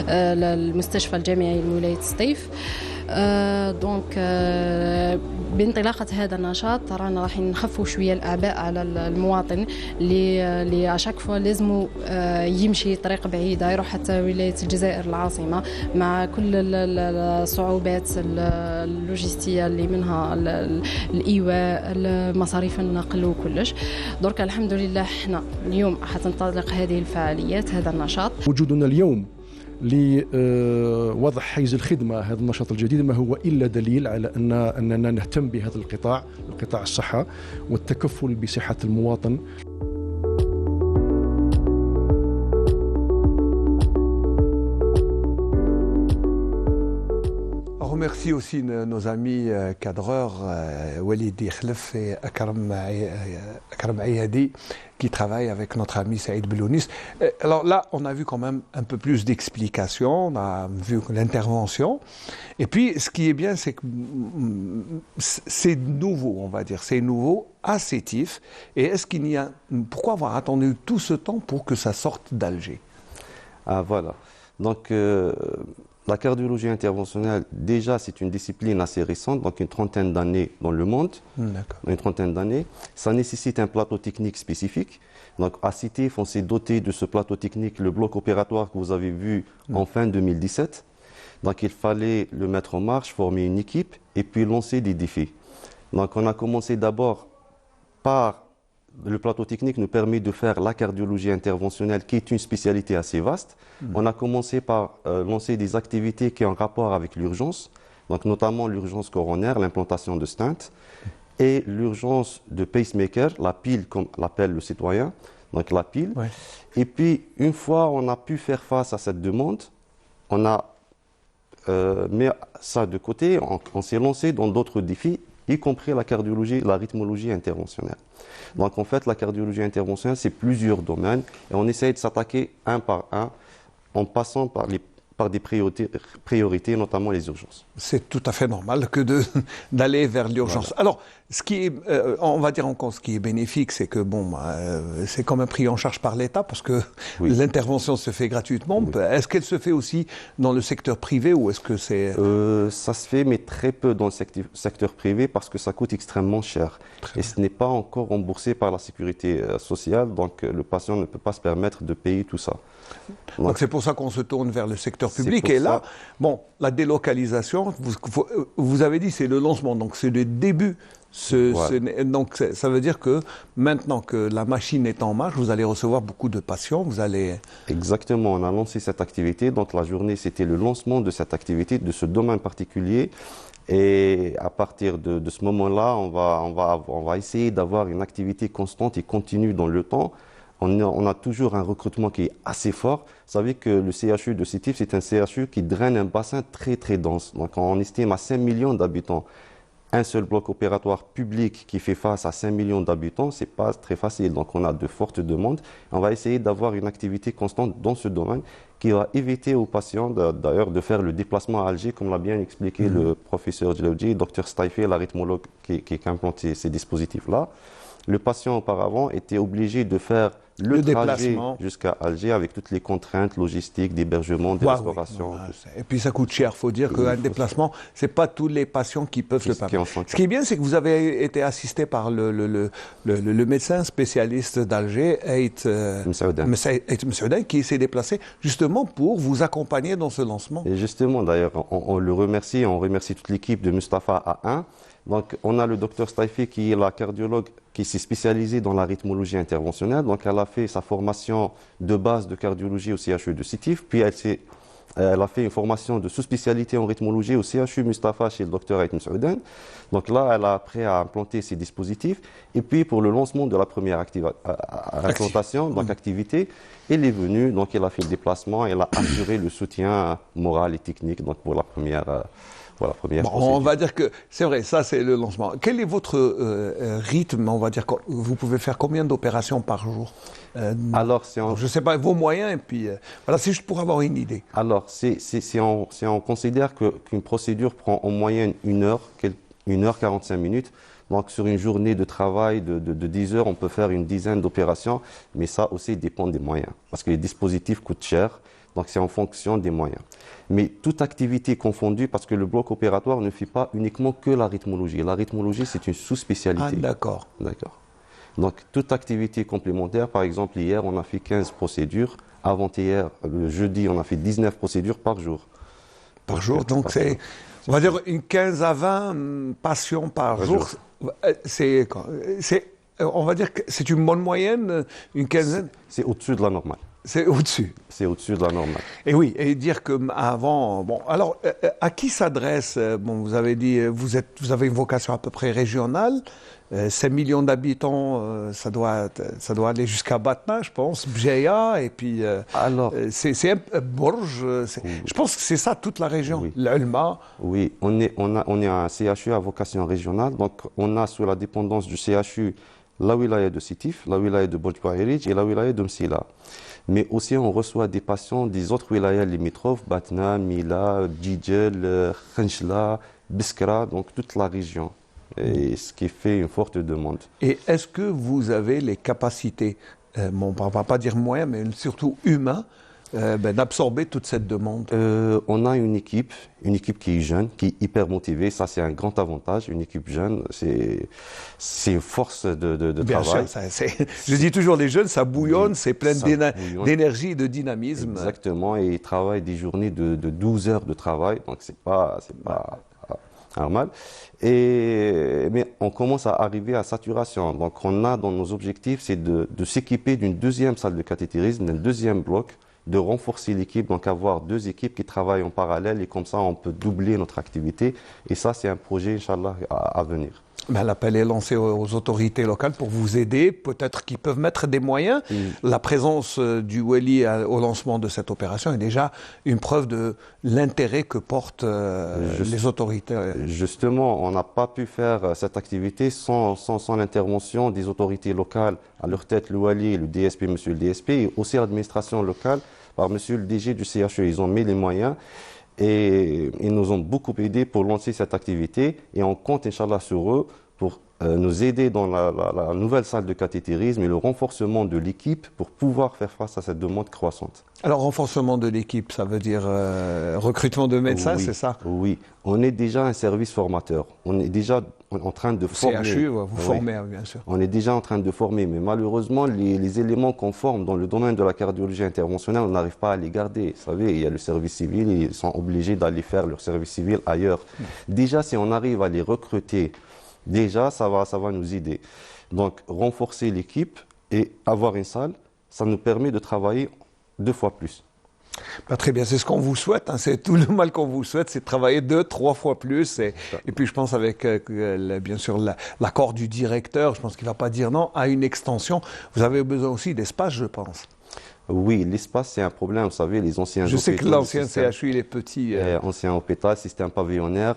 المستشفى الجامعي لولاية سطيف. دونك بانطلاقة هذا النشاط رانا راح نخفوا شوية الأعباء على المواطن اللي اشاك فوا لازم يمشي طريق بعيدة يروح حتى ولاية الجزائر العاصمة مع كل الصعوبات اللوجستية اللي منها الإيواء مصاريف النقل وكلش. درك الحمد لله احنا اليوم حتنطلق هذه الفعاليات هذا النشاط. وجودنا اليوم لوضع حيز الخدمة هذا النشاط الجديد ما هو إلا دليل على أننا نهتم بهذا القطاع الصحة والتكفل بصحة المواطن. On remercie aussi nos amis cadreurs Walid Ikhlef et Akram Ayadi qui travaillent avec notre ami Saïd Belounis. Alors là, on a vu quand même un peu plus d'explications, on a vu l'intervention. Et puis, ce qui est bien, c'est que c'est nouveau, on va dire, c'est nouveau à Sétif. Et est-ce qu'il y a... Pourquoi avoir attendu tout ce temps pour que ça sorte d'Alger? Ah voilà. Donc... la cardiologie interventionnelle, déjà, c'est une discipline assez récente, donc une trentaine d'années dans le monde. Une trentaine d'années. Ça nécessite un plateau technique spécifique. Donc, à Sétif, on s'est doté de ce plateau technique, le bloc opératoire que vous avez vu en fin 2017. Donc, il fallait le mettre en marche, former une équipe et puis lancer des défis. Donc, on a commencé d'abord par... Le plateau technique nous permet de faire la cardiologie interventionnelle, qui est une spécialité assez vaste. On a commencé par lancer des activités qui ont un rapport avec l'urgence, donc notamment l'urgence coronaire, l'implantation de stents, et l'urgence de pacemaker, la pile comme l'appelle le citoyen, donc la pile. Ouais. Et puis, une fois on a pu faire face à cette demande, on a mis ça de côté, on s'est lancé dans d'autres défis, y compris la cardiologie, la rythmologie interventionnelle. Donc en fait, la cardiologie interventionnelle, c'est plusieurs domaines et on essaye de s'attaquer un par un en passant par des priorités, notamment les urgences. C'est tout à fait normal que d'aller vers l'urgence. Voilà. Alors, ce qui est, on va dire encore, ce qui est bénéfique, c'est que c'est quand même pris en charge par l'État parce que l'intervention se fait gratuitement. Oui. Est-ce qu'elle se fait aussi dans le secteur privé ou est-ce que c'est... Ça se fait, mais très peu dans le secteur privé parce que ça coûte extrêmement cher. Et ce n'est pas encore remboursé par la sécurité sociale, donc le patient ne peut pas se permettre de payer tout ça. Donc c'est pour ça qu'on se tourne vers le secteur public. Et là, la délocalisation, vous avez dit c'est le lancement, donc c'est le début. Donc ça veut dire que maintenant que la machine est en marche, vous allez recevoir beaucoup de patients, vous allez... Exactement, on a lancé cette activité, donc la journée c'était le lancement de cette activité, de ce domaine particulier. Et à partir de ce moment-là, on va essayer d'avoir une activité constante et continue dans le temps. On a toujours un recrutement qui est assez fort. Vous savez que le CHU de Sétif, c'est un CHU qui draine un bassin très très dense. Donc on estime à 5 millions d'habitants. Un seul bloc opératoire public qui fait face à 5 millions d'habitants, ce n'est pas très facile. Donc on a de fortes demandes. On va essayer d'avoir une activité constante dans ce domaine qui va éviter aux patients d'ailleurs de faire le déplacement à Alger, comme l'a bien expliqué le professeur Djelaoudi, Dr Staifé, la rythmologue qui a implanté ces dispositifs-là. Le patient auparavant était obligé de faire le trajet jusqu'à Alger avec toutes les contraintes logistiques, d'hébergement, de restauration. Et puis ça coûte cher. Il faut dire qu'un déplacement, ce n'est pas tous les patients qui peuvent le permettre. Ce qui est bien, c'est que vous avez été assisté par le médecin spécialiste d'Alger, Ait Msaoudan, qui s'est déplacé justement pour vous accompagner dans ce lancement. Et justement, d'ailleurs, on le remercie, on remercie toute l'équipe de Mustapha A1. Donc, on a le docteur Staifé qui est la cardiologue qui s'est spécialisée dans la rythmologie interventionnelle. Donc, elle a fait sa formation de base de cardiologie au CHU de Sétif. Puis, elle a fait une formation de sous-spécialité en rythmologie au CHU Mustapha chez le docteur Ait Msaoudan. Donc là, elle a appris à implanter ces dispositifs. Et puis, pour le lancement de la première implantation, donc activité, elle est venue. Donc, elle a fait le déplacement. Elle a assuré le soutien moral et technique donc, pour la première... on va dire que c'est vrai, ça c'est le lancement. Quel est votre rythme? On va dire vous pouvez faire combien d'opérations par jour? Alors, je ne sais pas vos moyens et puis voilà, c'est juste pour avoir une idée. Alors, on considère qu'une procédure prend en moyenne 1 heure 45 minutes. Donc, sur une journée de travail de 10 heures, on peut faire une dizaine d'opérations, mais ça aussi dépend des moyens, parce que les dispositifs coûtent cher. Donc, c'est en fonction des moyens. Mais toute activité confondue, parce que le bloc opératoire ne fait pas uniquement que la rythmologie. La rythmologie, c'est une sous-spécialité. Ah, d'accord. D'accord. Donc, toute activité complémentaire, par exemple, hier, on a fait 15 procédures. Avant-hier, le jeudi, on a fait 19 procédures par jour. Par jour, donc c'est, on va dire, une 15 à 20 patients par jour. On va dire que c'est une bonne moyenne, une quinzaine. C'est au-dessus de la normale. C'est au-dessus. C'est au-dessus de la normale. Et oui, et dire qu'avant... Bon, alors, à qui s'adresse... Bon, vous avez dit, vous avez une vocation à peu près régionale. 5 millions d'habitants, ça doit aller jusqu'à Batna, je pense, Bjeya, et puis... c'est un Bourges, je pense que c'est ça, toute la région, oui. l'Ulma. Oui, on est un CHU à vocation régionale, donc on a sous la dépendance du CHU la wilaya de Sétif, la wilaya de Bojbaïridj et la wilaya de Msila. Mais aussi, on reçoit des patients des autres wilayas limitrophes, Batna, Mila, Djidjel, Khenchla, Biskra, donc toute la région. Et ce qui fait une forte demande. Et est-ce que vous avez les capacités, bon, on ne va pas dire moyens, mais surtout humains, d'absorber toute cette demande? On a une équipe qui est jeune, qui est hyper motivée. Ça, c'est un grand avantage. Une équipe jeune, c'est une force de Bien travail. sûr, je dis toujours, les jeunes, ça bouillonne, oui, c'est plein d'énergie et de dynamisme. Exactement, et ils travaillent des journées de 12 heures de travail, donc c'est pas normal. Mais on commence à arriver à saturation. Donc on a dans nos objectifs, c'est de s'équiper d'une deuxième salle de cathétérisme, d'un deuxième bloc, de renforcer l'équipe, donc avoir 2 équipes qui travaillent en parallèle et comme ça on peut doubler notre activité. Et ça, c'est un projet, Inch'Allah, à venir. L'appel est lancé aux autorités locales pour vous aider, peut-être qu'ils peuvent mettre des moyens. La présence du Wali au lancement de cette opération est déjà une preuve de l'intérêt que portent les autorités. Justement, on n'a pas pu faire cette activité sans l'intervention des autorités locales, à leur tête le Wali, le DSP, monsieur le DSP, et aussi l'administration locale par monsieur le DG du CHU. Ils ont mis les moyens. Et ils nous ont beaucoup aidés pour lancer cette activité et on compte, Inch'Allah, sur eux pour nous aider dans la nouvelle salle de cathétérisme et le renforcement de l'équipe pour pouvoir faire face à cette demande croissante. Alors, renforcement de l'équipe, ça veut dire recrutement de médecins, oui, c'est ça? Oui, on est déjà un service formateur. On est déjà en train de former. CHU, vous formez, bien sûr. On est déjà en train de former, mais malheureusement, les éléments qu'on forme dans le domaine de la cardiologie interventionnelle, on n'arrive pas à les garder. Vous savez, il y a le service civil, ils sont obligés d'aller faire leur service civil ailleurs. Déjà, si on arrive à les recruter, déjà, ça va nous aider. Donc, renforcer l'équipe et avoir une salle, ça nous permet de travailler 2 fois plus. Très bien, c'est ce qu'on vous souhaite, hein. C'est tout le mal qu'on vous souhaite, c'est de travailler 2-3 fois plus. Et puis je pense avec, bien sûr, l'accord du directeur, je pense qu'il ne va pas dire non à une extension. Vous avez besoin aussi d'espace, je pense. Oui, l'espace, c'est un problème. Vous savez, les anciens hôpitaux... Je sais que l'ancien CHU, il est petit. Ancien hôpital, système pavillonnaire.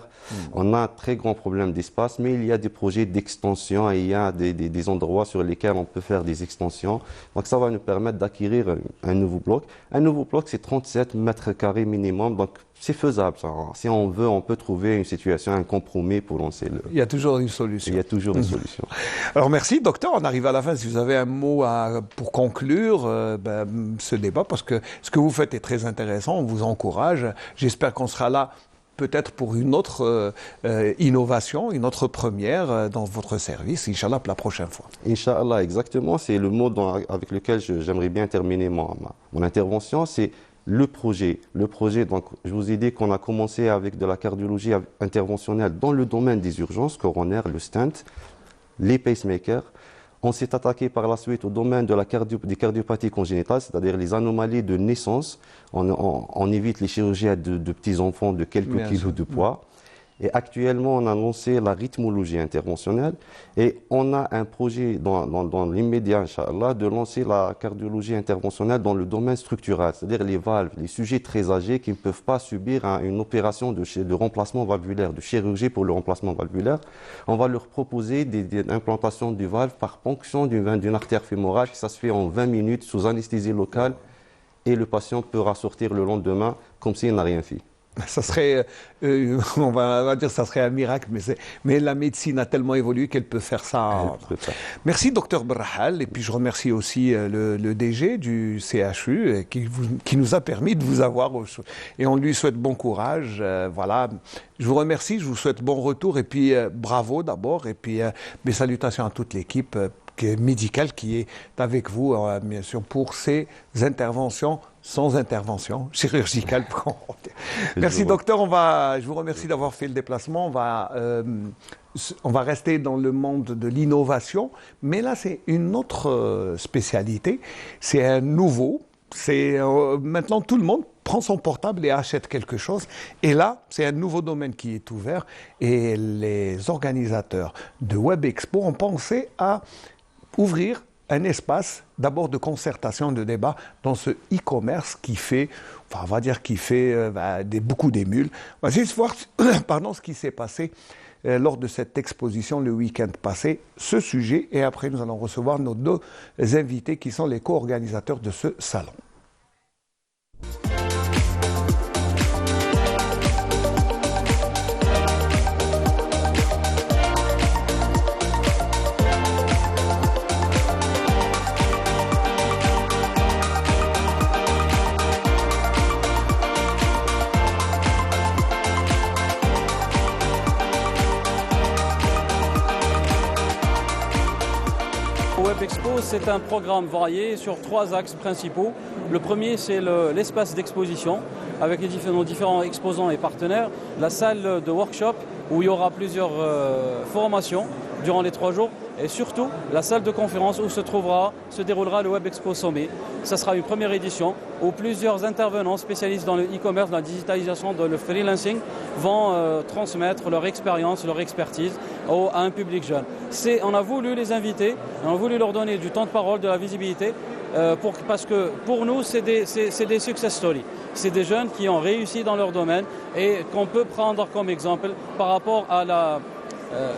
On a un très grand problème d'espace, mais il y a des projets d'extension et il y a des endroits sur lesquels on peut faire des extensions. Donc ça va nous permettre d'acquérir un nouveau bloc. Un nouveau bloc, c'est 37 mètres carrés minimum. Donc c'est faisable, ça. Si on veut, on peut trouver une situation, un compromis pour lancer le... Il y a toujours une solution. Il y a toujours une solution. Alors merci, docteur. On arrive à la fin. Si vous avez un mot pour conclure ce débat, parce que ce que vous faites est très intéressant, on vous encourage. J'espère qu'on sera là peut-être pour une autre innovation, une autre première dans votre service, Inch'Allah, pour la prochaine fois. Inch'Allah, exactement. C'est le mot avec lequel j'aimerais bien terminer mon intervention. C'est le projet, donc je vous ai dit qu'on a commencé avec de la cardiologie interventionnelle dans le domaine des urgences coronaires, le stent, les pacemakers. On s'est attaqué par la suite au domaine de des cardiopathies congénitales, c'est-à-dire les anomalies de naissance. On évite les chirurgies de petits enfants de quelques kilos de poids. Et actuellement, on a lancé la rythmologie interventionnelle et on a un projet dans l'immédiat, Inch'Allah, de lancer la cardiologie interventionnelle dans le domaine structural, c'est-à-dire les valves, les sujets très âgés qui ne peuvent pas subir une opération de remplacement valvulaire, de chirurgie pour le remplacement valvulaire. On va leur proposer des implantations de valves par ponction d'une artère fémorale, ça se fait en 20 minutes sous anesthésie locale et le patient peut ressortir le lendemain comme s'il n'a rien fait. Ça serait, on va dire, ça serait un miracle, mais la médecine a tellement évolué qu'elle peut faire ça. Merci, docteur Brahal, et puis je remercie aussi le DG du CHU qui nous a permis de vous avoir, et on lui souhaite bon courage. Voilà, je vous remercie, je vous souhaite bon retour, et puis bravo d'abord, et puis mes salutations à toute l'équipe médicale qui est avec vous, bien sûr, pour ces interventions sans intervention chirurgicale. Merci docteur, je vous remercie d'avoir fait le déplacement. On va rester dans le monde de l'innovation, mais là c'est une autre spécialité. C'est un nouveau maintenant tout le monde prend son portable et achète quelque chose. Et là, c'est un nouveau domaine qui est ouvert. Et les organisateurs de Web Expo ont pensé à ouvrir un espace d'abord de concertation, de débat dans ce e-commerce qui fait, enfin, on va dire qui fait beaucoup d'émules. On va juste voir ce qui s'est passé lors de cette exposition le week-end passé, ce sujet, et après nous allons recevoir nos deux invités qui sont les co-organisateurs de ce salon. Web Expo, c'est un programme varié sur 3 axes principaux. Le premier, c'est l'espace d'exposition avec nos différents exposants et partenaires. La salle de workshop où il y aura plusieurs formations durant les 3 jours. Et surtout, la salle de conférence où se déroulera le Web Expo Sommet. Ça sera une première édition où plusieurs intervenants spécialistes dans le e-commerce, dans la digitalisation, dans le freelancing vont transmettre leur expérience, leur expertise à un public jeune. On a voulu les inviter, on a voulu leur donner du temps de parole, de la visibilité, parce que pour nous, c'est des success stories. C'est des jeunes qui ont réussi dans leur domaine et qu'on peut prendre comme exemple par rapport à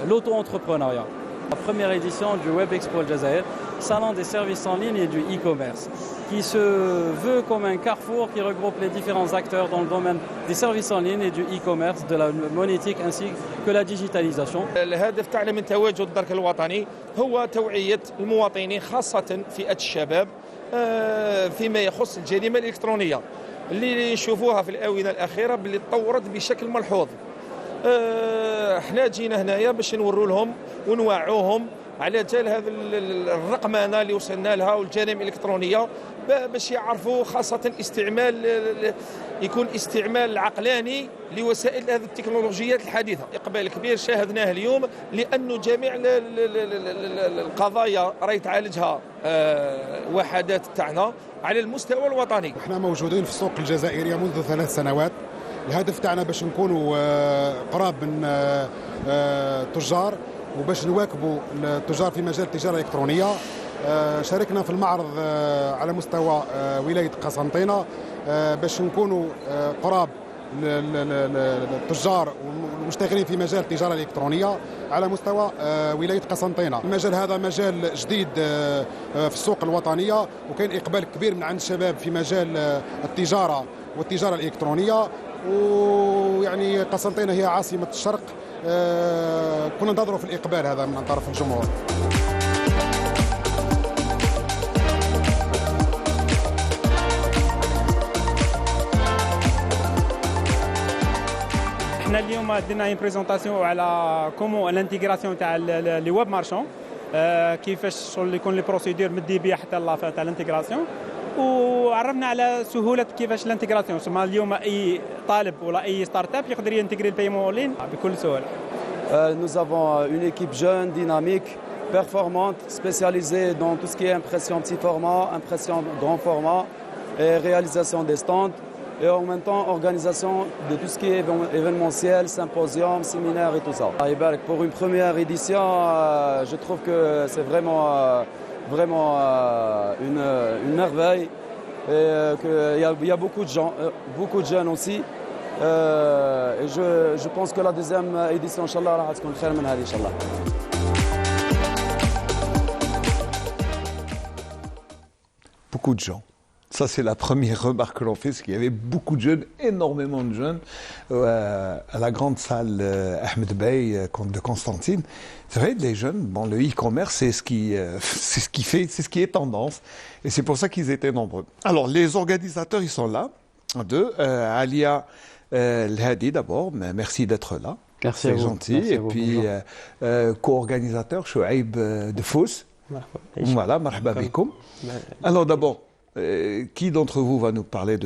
l'auto-entrepreneuriat. La première édition du Web Expo Aljazair, salon des services en ligne et du e-commerce, qui se veut comme un carrefour qui regroupe les différents acteurs dans le domaine des services en ligne et du e-commerce, de la monétique ainsi que la digitalisation. الهدف تاعنا من تواجد الدرك الوطني هو توعية المواطنين خاصة فئة الشباب فيما يخص الجريمة الإلكترونية اللي نشوفوها في الآونة الأخيرة باللي تطورت بشكل ملحوظ. احنا جينا هنايا باش نوروا لهم ونوعوهم على جال هذه الرقمنه اللي وصلنا لها والجرائم الالكترونيه باش يعرفوا خاصه يكون استعمال عقلاني لوسائل هذه التكنولوجيات الحديثه. اقبال كبير شاهدناه اليوم لانه جميع القضايا راهي تعالجها وحدات تاعنا على المستوى الوطني. احنا موجودين في السوق الجزائريه منذ 3 سنوات. الهدف تاعنا باش نكونوا قراب من التجار وباش نواكبوا التجار في مجال التجاره الالكترونيه. شاركنا في المعرض على مستوى ولايه قسنطينه باش نكونوا قراب التجار والمشتغلين في مجال التجاره الالكترونيه على مستوى ولايه قسنطينه. المجال هذا مجال جديد في السوق الوطنيه وكاين اقبال كبير من عند الشباب في مجال التجاره والتجاره الالكترونيه. ويعني قسنطينه هي عاصمه الشرق. كنا ننتظروا في الاقبال هذا من طرف الجمهور. احنا اليوم درنا بريزونطاسيون على كومون الانتيغراسيون تاع لي ويب مارشون كيفاش يكون لي بروسيدور مدي بها حتى لا تاع الانتيغراسيون وعرفنا على سهوله كيفاش الانتيغراسيون. ثم اليوم اي طالب ولا اي ستارت اب يقدر ينتيغري البايمون اون لين بكل سهوله. Nous avons une équipe jeune, dynamique, performante, spécialisée dans tout ce qui est impression petit format, impression grand format et réalisation des stands et en même temps organisation de tout ce qui est événementiel, symposium, séminaire et tout ça. Pour une première édition, je trouve que c'est vraiment une merveille et qu'il y a beaucoup de jeunes aussi. Et je pense que la deuxième édition, Inch'Allah, راح تكون خير من هذه, Inch'Allah. Beaucoup de gens. Ça, c'est la première remarque que l'on fait, c'est qu'il y avait beaucoup de jeunes, énormément de jeunes, à la grande salle Ahmed Bey de Constantine. C'est vrai, les jeunes, bon, le e-commerce, c'est ce qui est tendance, et c'est pour ça qu'ils étaient nombreux. Alors, les organisateurs, ils sont là. Alia Al-Hadi d'abord, merci d'être là. Merci c'est à vous. Gentil. Merci et puis co-organisateur Chouaib de Fous. Voilà, marhaba bikoum. Alors d'abord, qui d'entre vous va nous parler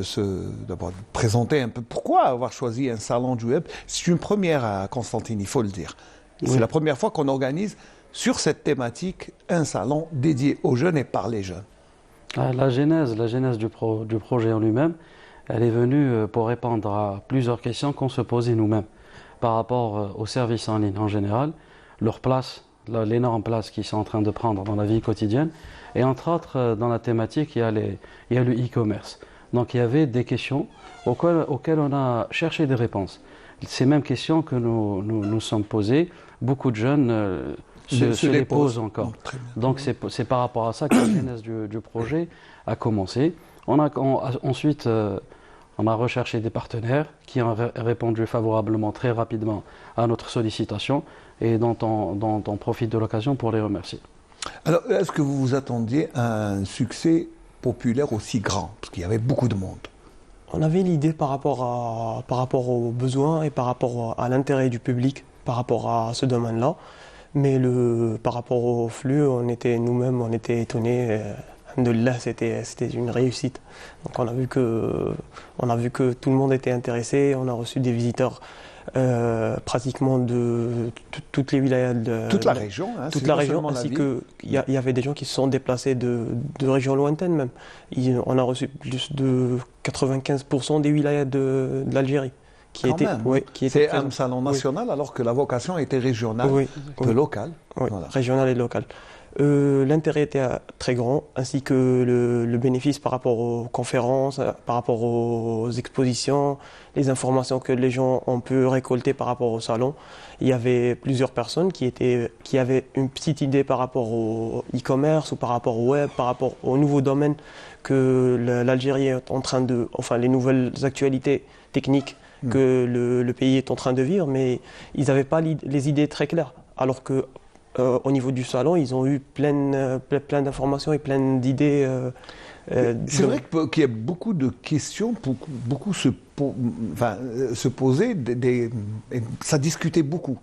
d'abord présenter un peu pourquoi avoir choisi un salon du web? C'est une première à Constantine, il faut le dire. C'est la première fois qu'on organise sur cette thématique un salon dédié aux jeunes et par les jeunes. La genèse du projet en lui-même, elle est venue pour répondre à plusieurs questions qu'on se posait nous-mêmes par rapport aux services en ligne en général, leur place, l'énorme place qu'ils sont en train de prendre dans la vie quotidienne, et entre autres dans la thématique, il y a le e-commerce. Donc il y avait des questions auxquelles on a cherché des réponses. Ces mêmes questions que nous sommes posées, beaucoup de jeunes se les posent encore. Donc c'est par rapport à ça que la genèse du projet a commencé. Ensuite, on a recherché des partenaires qui ont répondu favorablement, très rapidement à notre sollicitation et dont on profite de l'occasion pour les remercier. Alors, est-ce que vous vous attendiez à un succès populaire aussi grand? Parce qu'il y avait beaucoup de monde. On avait l'idée par rapport aux besoins et par rapport à l'intérêt du public par rapport à ce domaine-là. Mais par rapport au flux, on était étonnés. Alhamdoulilah, c'était une réussite. Donc on a vu que tout le monde était intéressé. On a reçu des visiteurs pratiquement de toutes les wilayas de toute la région, toute la région, ainsi que il y avait des gens qui se sont déplacés de régions lointaines même. On a reçu plus de 95% des wilayas de l'Algérie qui étaient. C'est un salon national alors que la vocation était régionale, locale. Oui, voilà. Régionale et locale. L'intérêt était très grand, ainsi que le bénéfice par rapport aux conférences, par rapport aux expositions, les informations que les gens ont pu récolter par rapport au salon. Il y avait plusieurs personnes qui avaient une petite idée par rapport au e-commerce ou par rapport au web, par rapport aux nouveaux domaines que l'Algérie est en train les nouvelles actualités techniques que le pays est en train de vivre, mais ils n'avaient pas les idées très claires. Alors que au niveau du salon, ils ont eu plein d'informations et plein d'idées. C'est vrai qu'il y a beaucoup de questions, beaucoup se posaient, ça discutait beaucoup.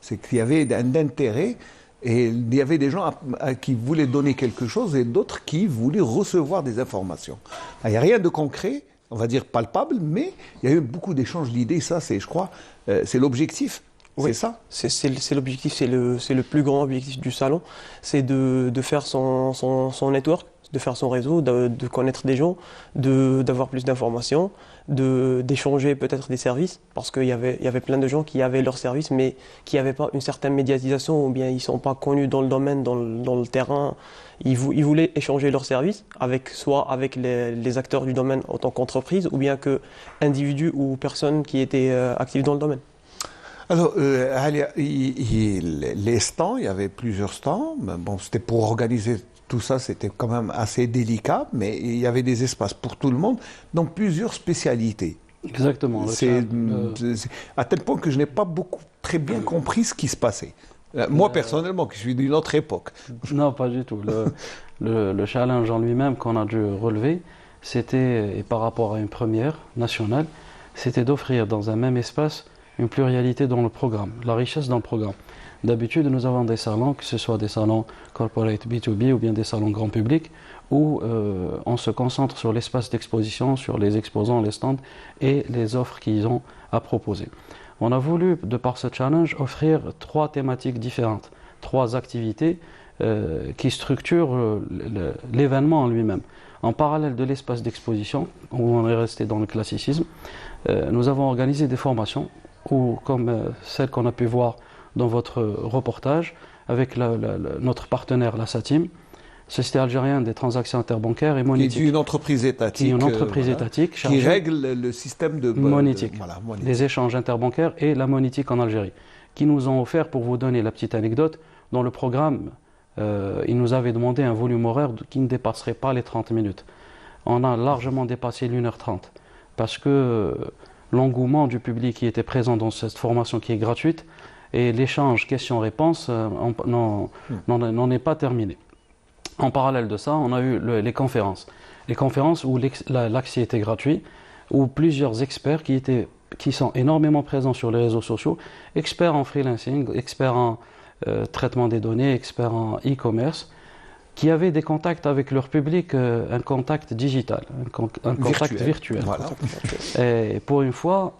C'est qu'il y avait un intérêt et il y avait des gens qui voulaient donner quelque chose et d'autres qui voulaient recevoir des informations. Il n'y a rien de concret, on va dire palpable, mais il y a eu beaucoup d'échanges d'idées. Ça, je crois, c'est l'objectif. Oui, c'est ça. C'est l'objectif, c'est le plus grand objectif du salon, c'est de faire son network, de faire son réseau, de connaître des gens, d'avoir plus d'informations, d'échanger peut-être des services, parce qu'il y avait plein de gens qui avaient leurs services, mais qui n'avaient pas une certaine médiatisation, ou bien ils ne sont pas connus dans le domaine, dans le terrain. Ils voulaient échanger leurs services, soit avec les acteurs du domaine en tant qu'entreprise, ou bien qu'individus ou personnes qui étaient actifs dans le domaine. Alors, les stands, il y avait plusieurs stands. Bon, c'était pour organiser tout ça, c'était quand même assez délicat, mais il y avait des espaces pour tout le monde, dans plusieurs spécialités. Exactement. C'est à tel point que je n'ai pas très bien compris ce qui se passait. Moi, personnellement, qui suis d'une autre époque. Non, pas du tout. Le challenge en lui-même qu'on a dû relever, c'était, et par rapport à une première nationale, c'était d'offrir dans un même espace une pluralité dans le programme, la richesse dans le programme. D'habitude, nous avons des salons, que ce soit des salons corporate B2B ou bien des salons grand public, où on se concentre sur l'espace d'exposition, sur les exposants, les stands et les offres qu'ils ont à proposer. On a voulu, de par ce challenge, offrir 3 thématiques différentes, 3 activités qui structurent l'événement en lui-même. En parallèle de l'espace d'exposition, où on est resté dans le classicisme, nous avons organisé des formations comme celle qu'on a pu voir dans votre reportage, avec notre partenaire, la SATIM, Société algérienne des transactions interbancaires et monétiques. Qui est une entreprise étatique. Qui règle le système de monétique, les échanges interbancaires et la monétique en Algérie, qui nous ont offert, pour vous donner la petite anecdote, dans le programme, ils nous avaient demandé un volume horaire qui ne dépasserait pas les 30 minutes. On a largement dépassé l'1h30, parce que l'engouement du public qui était présent dans cette formation qui est gratuite et l'échange questions-réponses n'en est pas terminé. En parallèle de ça, on a eu les conférences. Les conférences où l'accès était gratuit, où plusieurs experts qui sont énormément présents sur les réseaux sociaux, experts en freelancing, experts en traitement des données, experts en e-commerce, qui avaient des contacts avec leur public, un contact digital, un contact virtuel. Voilà. Et pour une fois,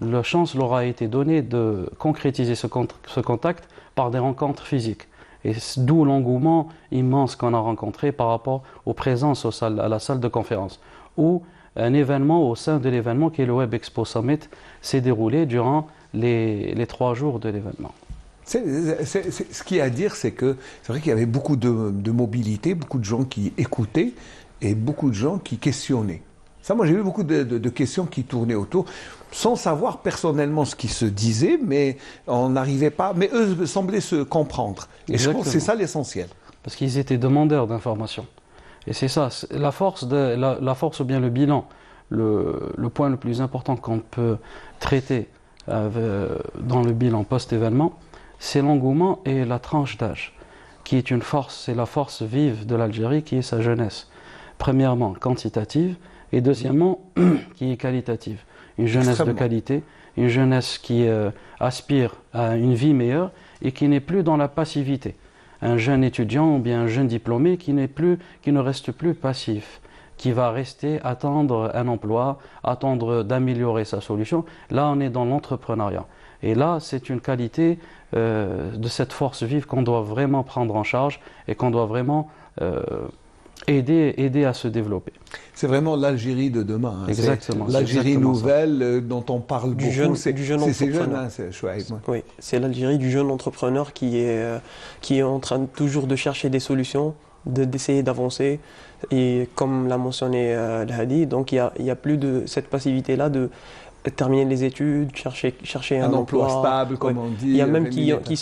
la chance leur a été donnée de concrétiser ce contact par des rencontres physiques. Et d'où l'engouement immense qu'on a rencontré par rapport aux présences à la salle de conférence, où un événement au sein de l'événement qui est le Web Expo Summit s'est déroulé durant les 3 jours de l'événement. Ce qu'il y a à dire, c'est que c'est vrai qu'il y avait beaucoup de mobilité, beaucoup de gens qui écoutaient et beaucoup de gens qui questionnaient. Ça, moi, j'ai eu beaucoup de questions qui tournaient autour, sans savoir personnellement ce qui se disait, mais on n'arrivait pas. Mais eux semblaient se comprendre. Et Exactement. je pense que c'est ça l'essentiel. Parce qu'ils étaient demandeurs d'informations. Et c'est ça, la force ou bien le bilan, le point le plus important qu'on peut traiter dans le bilan post-événement, c'est l'engouement et la tranche d'âge, qui est une force, c'est la force vive de l'Algérie qui est sa jeunesse. Premièrement, quantitative, et deuxièmement, qui est qualitative. Une jeunesse de qualité, une jeunesse qui aspire à une vie meilleure et qui n'est plus dans la passivité. Un jeune étudiant ou bien un jeune diplômé qui ne reste plus passif, qui va rester attendre un emploi, attendre d'améliorer sa solution. Là, on est dans l'entrepreneuriat. Et là, c'est une qualité de cette force vive qu'on doit vraiment prendre en charge et qu'on doit vraiment aider à se développer. C'est vraiment l'Algérie de demain. Hein. Exactement. L'Algérie nouvelle dont on parle beaucoup. C'est ces jeunes, hein, c'est chouette. Oui, c'est l'Algérie du jeune entrepreneur qui est en train toujours de chercher des solutions, d'essayer d'avancer. Et comme l'a mentionné Hadi, donc il y a plus de cette passivité-là de terminer les études, chercher un emploi stable, comme on dit. Il y a même qui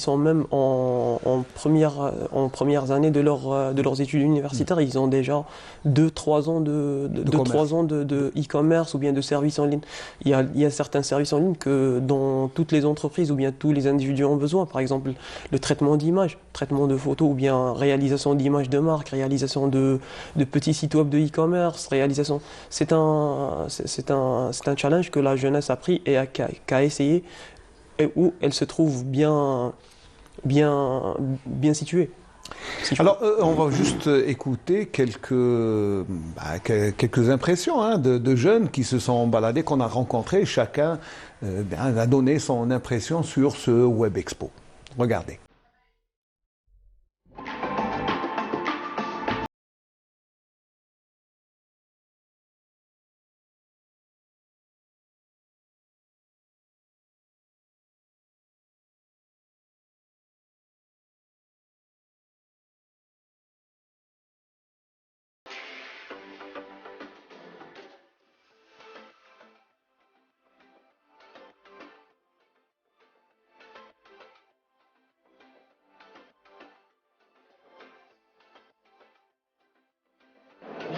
sont même en premières années de leurs études universitaires, ils ont déjà 2-3 ans de e-commerce ou bien de services en ligne. Il y a certains services en ligne que dont toutes les entreprises ou bien tous les individus ont besoin. Par exemple, le traitement d'images, traitement de photos ou bien réalisation d'images de marque, réalisation de petits sites web de e-commerce, réalisation. C'est un challenge que la jeunesse a pris et qu'a essayé et où elle se trouve bien située. Alors, on va juste écouter quelques impressions hein, de jeunes qui se sont baladés, qu'on a rencontrés. Chacun a donné son impression sur ce Web Expo. Regardez.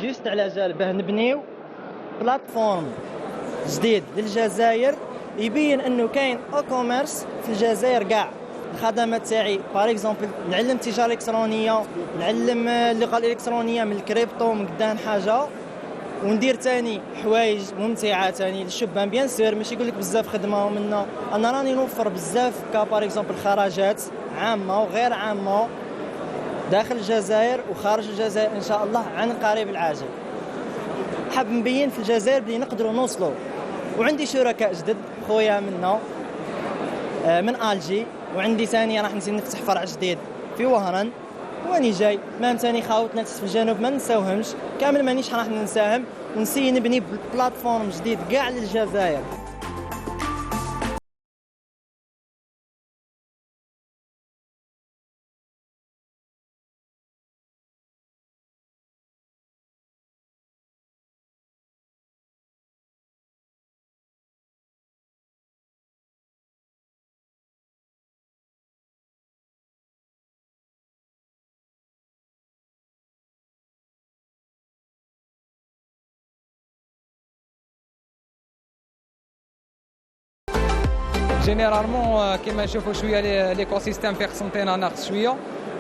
جيست على جال باه نبنيو بلاتفورم جديد للجزائر يبين انه كاين او كوميرس في الجزائر كاع. الخدمات تاعي باغ اكزومبل نعلم التجاره الالكترونيه، نعلم اللغه الالكترونيه من الكريبتو من قدام حاجه، وندير ثاني حوايج ممتعه ثاني للشبان بيان سير ماشي يقول لك بزاف خدمه ومنا. انا راني نوفر بزاف باغ اكزومبل خراجات عامه وغير عامه داخل الجزائر وخارج الجزائر ان شاء الله عن قريب العاجل. حاب نبين في الجزائر بلي نقدروا نوصلوا، وعندي شركاء جدد خويا منا من الجي، وعندي ثاني راح نزيد نفتح فرع جديد في وهران واني جاي. مام ثاني خاوتنا في الجنوب ما ننساوهمش كامل، مانيش راح ننساهم، ونسي نبني بلاتفورم جديد كاع للجزائر. جينيرالمون كيما نشوفوا شويه ليكوسيستيم بيرسونتينا ناقص شويه.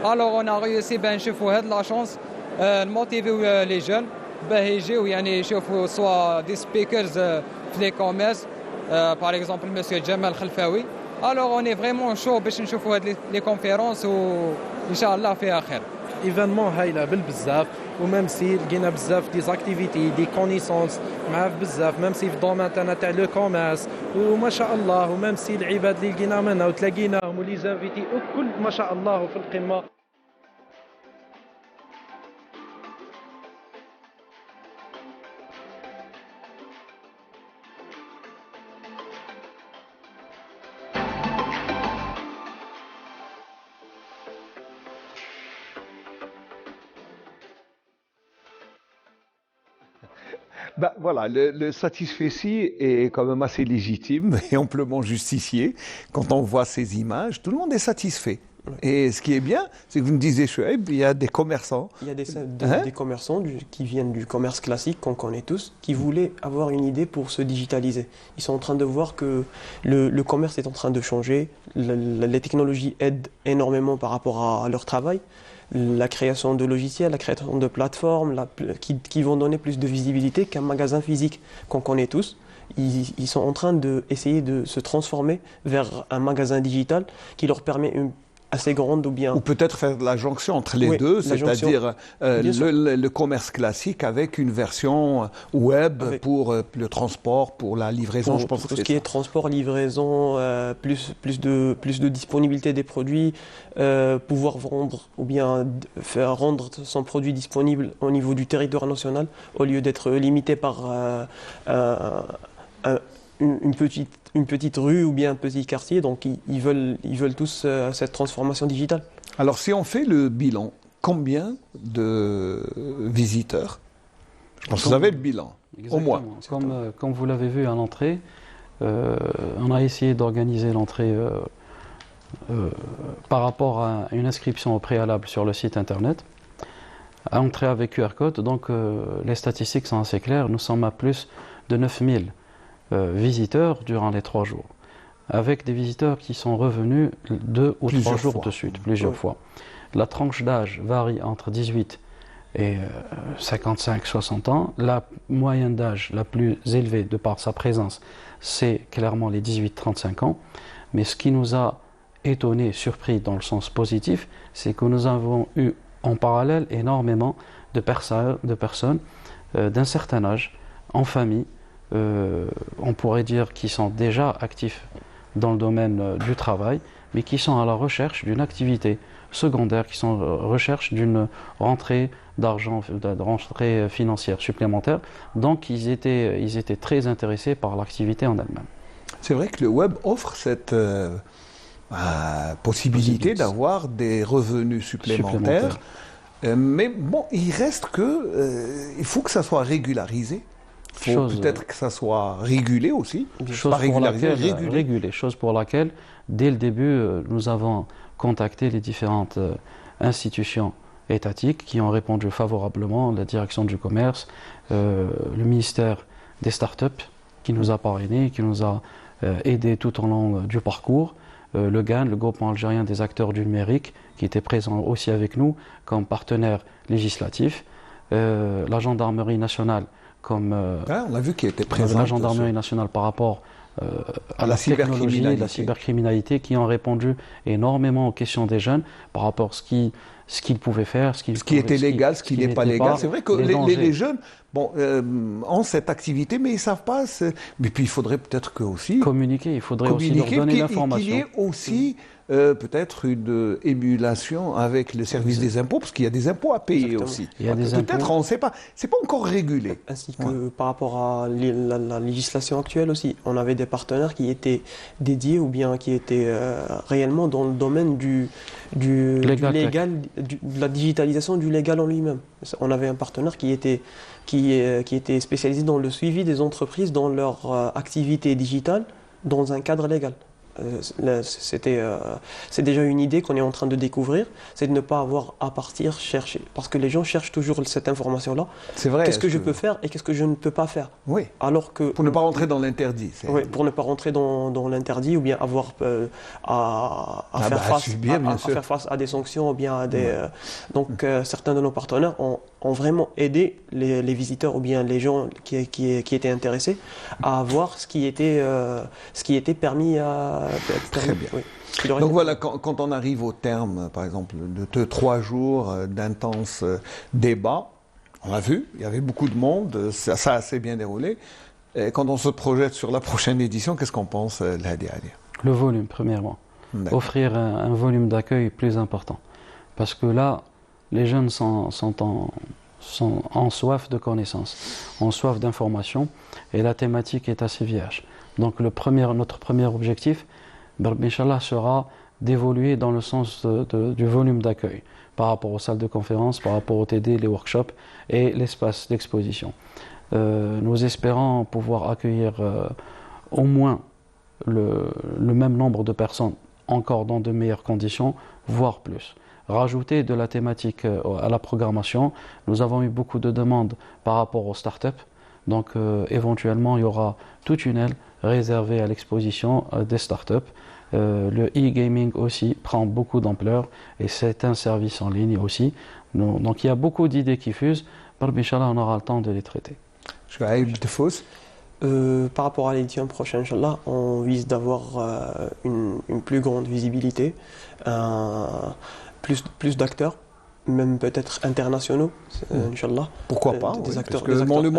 الوغ اون ريوسي باه نشوفوا هاد لا شونس نموتيفيو لي جون باه يجيو يعني يشوفوا سوا دي سبيكرز في لي كوميرس باغ اكزومبل مسيو جمال خلفاوي. الوغ اوني فريمون شو باش نشوفوا هاد لي كونفيرونس وان شاء الله فيها خير. ايفينمون هايله بالبزاف وميم سي لقينا بزاف دي زاكتيفيتي دي كونيسونس معاه بزاف ميم سي في الدومين تاعنا تاع لو كوميرس وما شاء الله وميم سي العباد اللي لقينا منها وتلاقيناهم ولي زانفيتي وكل ما شاء الله في القمه. Ben, voilà, le satisfecit est quand même assez légitime et amplement justifié. Quand on voit ces images, tout le monde est satisfait. Et ce qui est bien, c'est que vous me disiez, Chouaib, il y a des commerçants. Il y a des commerçants qui viennent du commerce classique qu'on connaît tous, qui voulaient avoir une idée pour se digitaliser. Ils sont en train de voir que le commerce est en train de changer, les technologies aident énormément par rapport à leur travail. La création de logiciels, la création de plateformes qui vont donner plus de visibilité qu'un magasin physique qu'on connaît tous. Ils sont en train d'essayer de se transformer vers un magasin digital qui leur permet une assez grande ou bien... Ou peut-être faire la jonction entre les deux, c'est-à-dire le commerce classique avec une version web pour le transport, pour la livraison, je pense pour tout ce qui est transport, livraison, plus de disponibilité des produits, pouvoir vendre ou bien faire rendre son produit disponible au niveau du territoire national au lieu d'être limité par une petite rue ou bien un petit quartier, donc ils veulent tous cette transformation digitale. Alors si on fait le bilan, combien de visiteurs? Je pense que vous avez le bilan, exactement. Au moins. Comme vous l'avez vu à l'entrée, on a essayé d'organiser l'entrée par rapport à une inscription au préalable sur le site internet. À entrer avec QR code, donc les statistiques sont assez claires, nous sommes à plus de 9000 visiteurs durant les 3 jours, avec des visiteurs qui sont revenus 2 ou 3 jours de suite, plusieurs fois. La tranche d'âge varie entre 18 et 55-60 ans. La moyenne d'âge la plus élevée de par sa présence, c'est clairement les 18-35 ans. Mais ce qui nous a étonné, surpris dans le sens positif, c'est que nous avons eu en parallèle énormément de personnes d'un certain âge, en famille, on pourrait dire qui sont déjà actifs dans le domaine du travail, mais qui sont à la recherche d'une activité secondaire, qui sont à la recherche d'une rentrée d'argent, d'une rentrée financière supplémentaire. Donc ils étaient très intéressés par l'activité en elle-même. C'est vrai que le web offre cette possibilité d'avoir des revenus supplémentaires. Mais bon, il reste que il faut que ça soit régularisé. Il faut peut-être que ça soit régulé aussi. Chose pour laquelle, dès le début, nous avons contacté les différentes institutions étatiques qui ont répondu favorablement, la direction du commerce, le ministère des startups qui nous a parrainé, qui nous a aidé tout au long du parcours, le GAN, le groupement algérien des acteurs du numérique, qui était présent aussi avec nous comme partenaire législatif, la gendarmerie nationale, comme on a vu qu'il était présent, la gendarmerie nationale par rapport à la technologie et la cybercriminalité, qui ont répondu énormément aux questions des jeunes par rapport à ce qu'ils pouvaient faire, ce qui était légal, ce qui n'est pas légal. C'est vrai que les jeunes ont cette activité, mais ils ne savent pas. Mais puis il faudrait peut-être que aussi communiquer, il faudrait aussi leur donner l'information. Qu'il y ait aussi peut-être une émulation avec le service des impôts, parce qu'il y a des impôts à payer aussi. Peut-être, on ne sait pas. C'est pas encore régulé. Ainsi que par rapport à la législation actuelle aussi, on avait des partenaires qui étaient dédiés ou bien qui étaient réellement dans le domaine de la digitalisation du légal en lui-même. On avait un partenaire qui était spécialisé dans le suivi des entreprises dans leur activité digitale dans un cadre légal. C'est déjà une idée qu'on est en train de découvrir, c'est de ne pas avoir à partir chercher, parce que les gens cherchent toujours cette information-là. C'est vrai. Qu'est-ce que je peux faire et qu'est-ce que je ne peux pas faire. Oui. Alors que pour ne pas rentrer dans l'interdit. Oui, pour ne pas rentrer dans l'interdit ou bien avoir à faire face à des sanctions ou bien à des. Donc certains de nos partenaires ont ont vraiment aidé les visiteurs ou bien les gens qui étaient intéressés à voir ce qui était permis à... Très bien. Oui. Donc voilà, quand on arrive au terme, par exemple, de 3 jours d'intenses débats, on l'a vu, il y avait beaucoup de monde, ça a assez bien déroulé. Et quand on se projette sur la prochaine édition, qu'est-ce qu'on pense, Hadi Ali? Le volume, premièrement. Offrir un volume d'accueil plus important. Parce que là, les jeunes sont en soif de connaissances, en soif d'informations, et la thématique est assez vierge. Donc notre premier objectif, Inch'Allah, sera d'évoluer dans le sens du volume d'accueil par rapport aux salles de conférence, par rapport aux TD, les workshops et l'espace d'exposition. Nous espérons pouvoir accueillir au moins le même nombre de personnes, encore dans de meilleures conditions, voire plus. Rajouter de la thématique à la programmation. Nous avons eu beaucoup de demandes par rapport aux startups. Donc éventuellement, il y aura toute une aile réservée à l'exposition des startups. Le e-gaming aussi prend beaucoup d'ampleur et c'est un service en ligne aussi. Donc il y a beaucoup d'idées qui fusent. Inch'Allah, on aura le temps de les traiter. Par rapport à l'édition prochaine, Inch'Allah, on vise d'avoir une plus grande visibilité, plus d'acteurs, même peut-être internationaux, Inch'Allah. Pourquoi pas, des acteurs, parce que le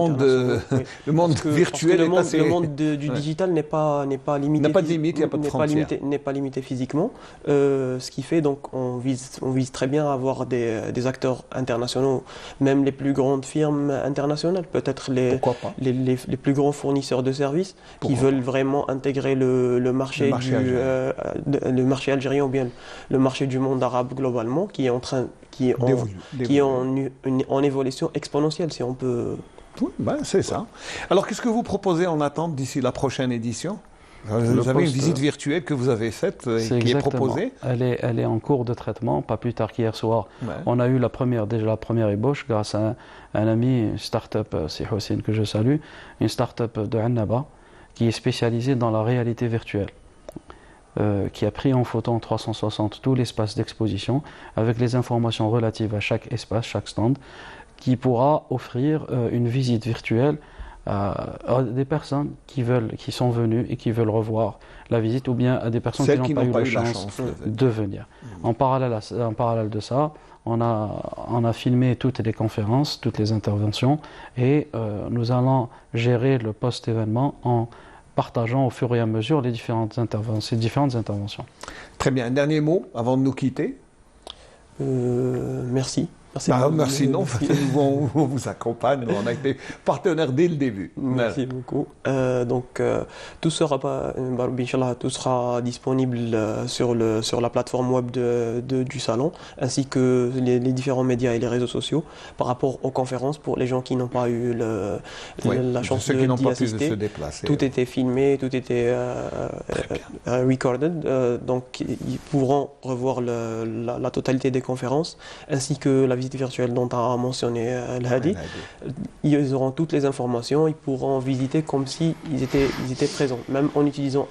monde virtuel est assez... Le monde du digital n'est pas limité. N'a pas de limite, il n'y a pas de frontières. N'est pas limité physiquement. Ce qui fait, donc, on vise très bien à avoir des acteurs internationaux, même les plus grandes firmes internationales, peut-être les plus grands fournisseurs de services qui veulent vraiment intégrer le marché algérien ou bien le marché du monde arabe globalement, qui est en évolution exponentielle, si on peut... Oui, c'est ça. Alors, qu'est-ce que vous proposez en attente d'ici la prochaine édition? Vous avez une visite virtuelle que vous avez faite et qui est proposée? Elle est en cours de traitement, pas plus tard qu'hier soir. Ouais. On a eu la première ébauche grâce à un ami, une start-up, c'est Hossein que je salue, une start-up de Annaba qui est spécialisée dans la réalité virtuelle. Qui a pris en photo en 360 tout l'espace d'exposition avec les informations relatives à chaque espace, chaque stand, qui pourra offrir une visite virtuelle à des personnes qui sont venues et qui veulent revoir la visite, ou bien à des personnes qui n'ont pas eu la chance de venir. En parallèle de ça, on a filmé toutes les conférences, toutes les interventions, et nous allons gérer le post-événement en partageant au fur et à mesure ces différentes interventions. Très bien. Un dernier mot avant de nous quitter? Merci. Merci, non. On vous accompagne. On a été partenaires dès le début. Merci beaucoup. Tout sera disponible sur la plateforme web du salon, ainsi que les différents médias et les réseaux sociaux par rapport aux conférences pour les gens qui n'ont pas eu la chance d'y assister. Tout était filmé, tout était recorded. Donc, ils pourront revoir la totalité des conférences, ainsi que la visite virtuelle dont a mentionné Hadi. Ils auront toutes les informations, ils pourront visiter comme s'ils étaient présents. Même en utilisant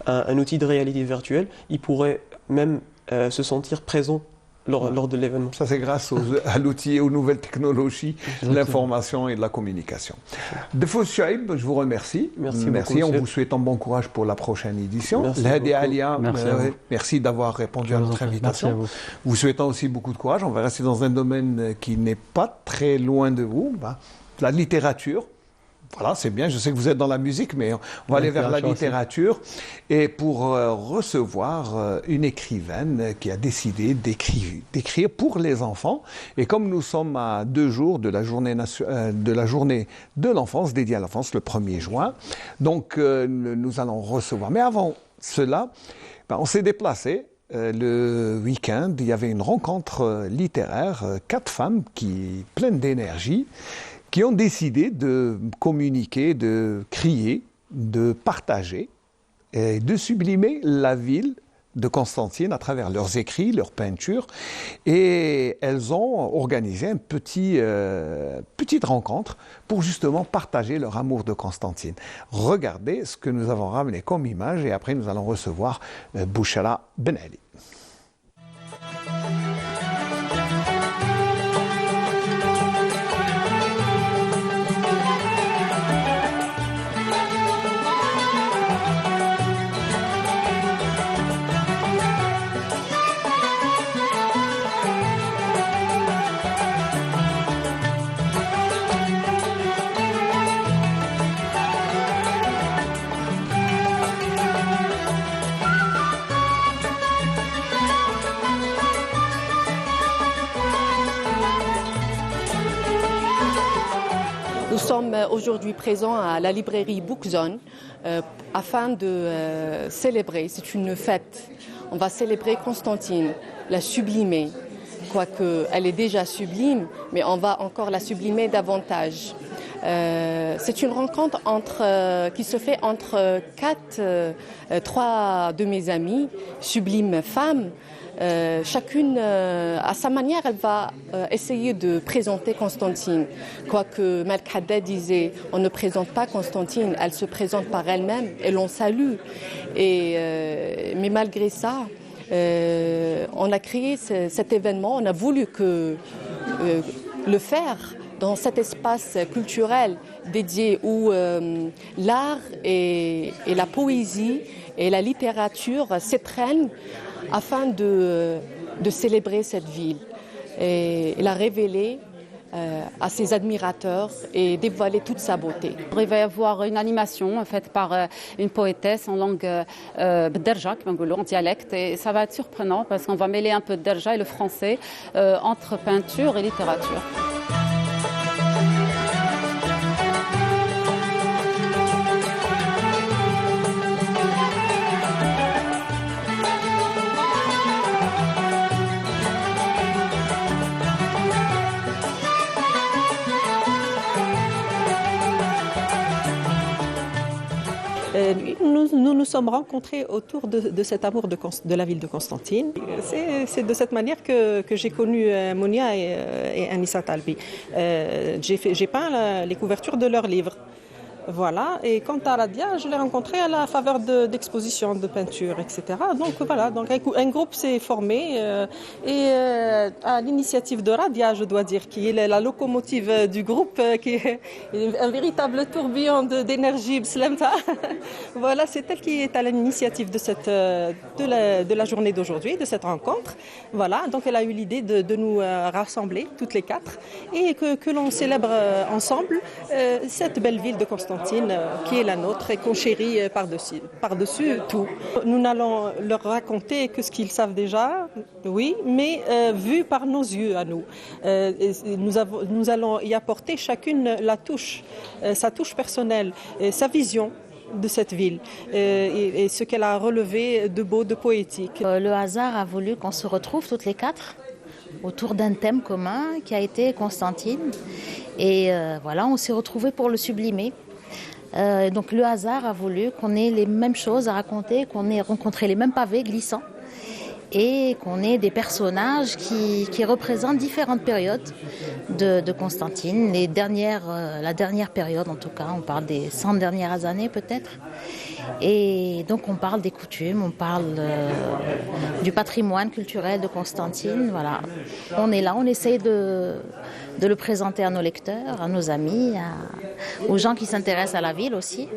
un outil de réalité virtuelle, ils pourraient même se sentir présents lors de l'événement. Ça, c'est grâce à l'outil et aux nouvelles technologies de l'information et de la communication. Defous Chouaib, je vous remercie. Merci. On vous souhaite un bon courage pour la prochaine édition. Hadi Alia, merci d'avoir répondu à notre invitation. Vous souhaitons aussi beaucoup de courage. On va rester dans un domaine qui n'est pas très loin de vous, la littérature. Voilà, c'est bien, je sais que vous êtes dans la musique, mais on va aller vers la littérature. Et pour recevoir une écrivaine qui a décidé d'écrire pour les enfants. Et comme nous sommes à 2 jours de la journée de l'enfance, dédiée à l'enfance, le 1er juin, donc nous allons recevoir. Mais avant cela, on s'est déplacé. Le week-end, il y avait une rencontre littéraire, 4 femmes pleines d'énergie, qui ont décidé de communiquer, de crier, de partager et de sublimer la ville de Constantine à travers leurs écrits, leurs peintures. Et elles ont organisé une petite rencontre pour justement partager leur amour de Constantine. Regardez ce que nous avons ramené comme image et après nous allons recevoir Bouchra Ben Ali. sommes aujourd'hui présents à la librairie Bookzone afin de célébrer, c'est une fête. On va célébrer Constantine, la sublimer. Quoique elle est déjà sublime, mais on va encore la sublimer davantage. C'est une rencontre qui se fait entre trois de mes amies, sublimes femmes. Chacune, à sa manière, elle va essayer de présenter Constantine. Quoique Malk Haddad disait, on ne présente pas Constantine, elle se présente par elle-même et l'on salue. Mais malgré ça, on a créé cet événement, on a voulu le faire dans cet espace culturel dédié où l'art et la poésie et la littérature s'étreignent afin de célébrer cette ville et la révéler à ses admirateurs et dévoiler toute sa beauté. Il va y avoir une animation faite par une poétesse en langue derja, en dialecte, et ça va être surprenant parce qu'on va mêler un peu de derja et le français entre peinture et littérature. Nous nous sommes rencontrés autour de cet amour de la ville de Constantine. C'est de cette manière que j'ai connu Monia et Anissa Talbi. J'ai peint les couvertures de leurs livres. Voilà. Et quant à Radia, je l'ai rencontrée à la faveur d'expositions de peinture, etc. Donc voilà, donc un groupe s'est formé et à l'initiative de Radia, je dois dire, qui est la locomotive du groupe, qui est un véritable tourbillon d'énergie. Voilà, c'est elle qui est à l'initiative de la journée d'aujourd'hui, de cette rencontre. Voilà, donc elle a eu l'idée de nous rassembler toutes les quatre et que l'on célèbre ensemble cette belle ville de Constantine qui est la nôtre et qu'on chérit par-dessus tout. Nous n'allons leur raconter que ce qu'ils savent déjà, oui, mais vu par nos yeux à nous. Nous allons y apporter chacune sa touche personnelle, sa vision de cette ville et ce qu'elle a relevé de beau, de poétique. Le hasard a voulu qu'on se retrouve toutes les quatre autour d'un thème commun qui a été Constantine. Et voilà, on s'est retrouvés pour le sublimer. Donc le hasard a voulu qu'on ait les mêmes choses à raconter, qu'on ait rencontré les mêmes pavés glissants et qu'on ait des personnages qui représentent différentes périodes de Constantine. La dernière période en tout cas, on parle des 100 dernières années peut-être. Et donc on parle des coutumes, on parle du patrimoine culturel de Constantine. Voilà. On est là, on essaye de le présenter à nos lecteurs, à nos amis, aux gens qui s'intéressent à la ville aussi.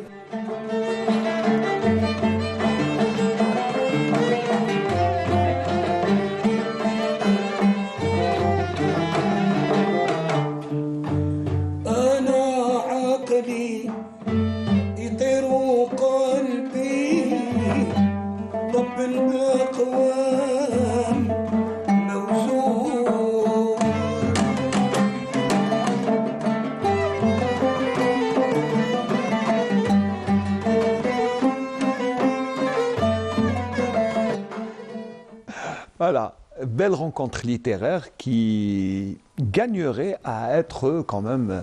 Voilà, belle rencontre littéraire qui gagnerait à être quand même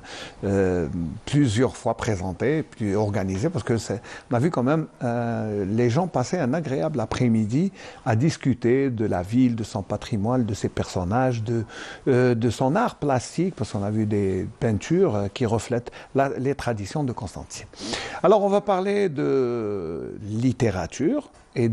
plusieurs fois présentée, puis organisée, parce que on a vu quand même les gens passer un agréable après-midi à discuter de la ville, de son patrimoine, de ses personnages, de son art plastique, parce qu'on a vu des peintures qui reflètent les traditions de Constantine. Alors on va parler de littérature et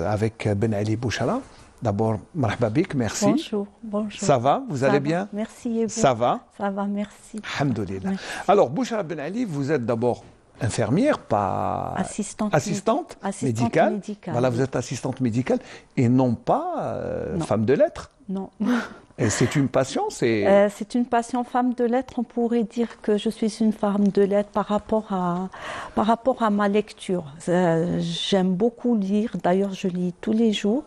avec Ben Ali Bouchara. D'abord, marhaba bik, merci. Bonjour, bonjour. Ça va? Vous allez bien? Merci. Et vous? Ça va? Ça va, merci. Alhamdoulilah. Alors, Bouchara Ben Ali, vous êtes d'abord infirmière, pas assistante médicale. Voilà, vous êtes assistante médicale et non pas femme de lettres. Non. Et c'est une passion, c'est une passion femme de lettres. On pourrait dire que je suis une femme de lettres par rapport à ma lecture. J'aime beaucoup lire. D'ailleurs, je lis tous les jours.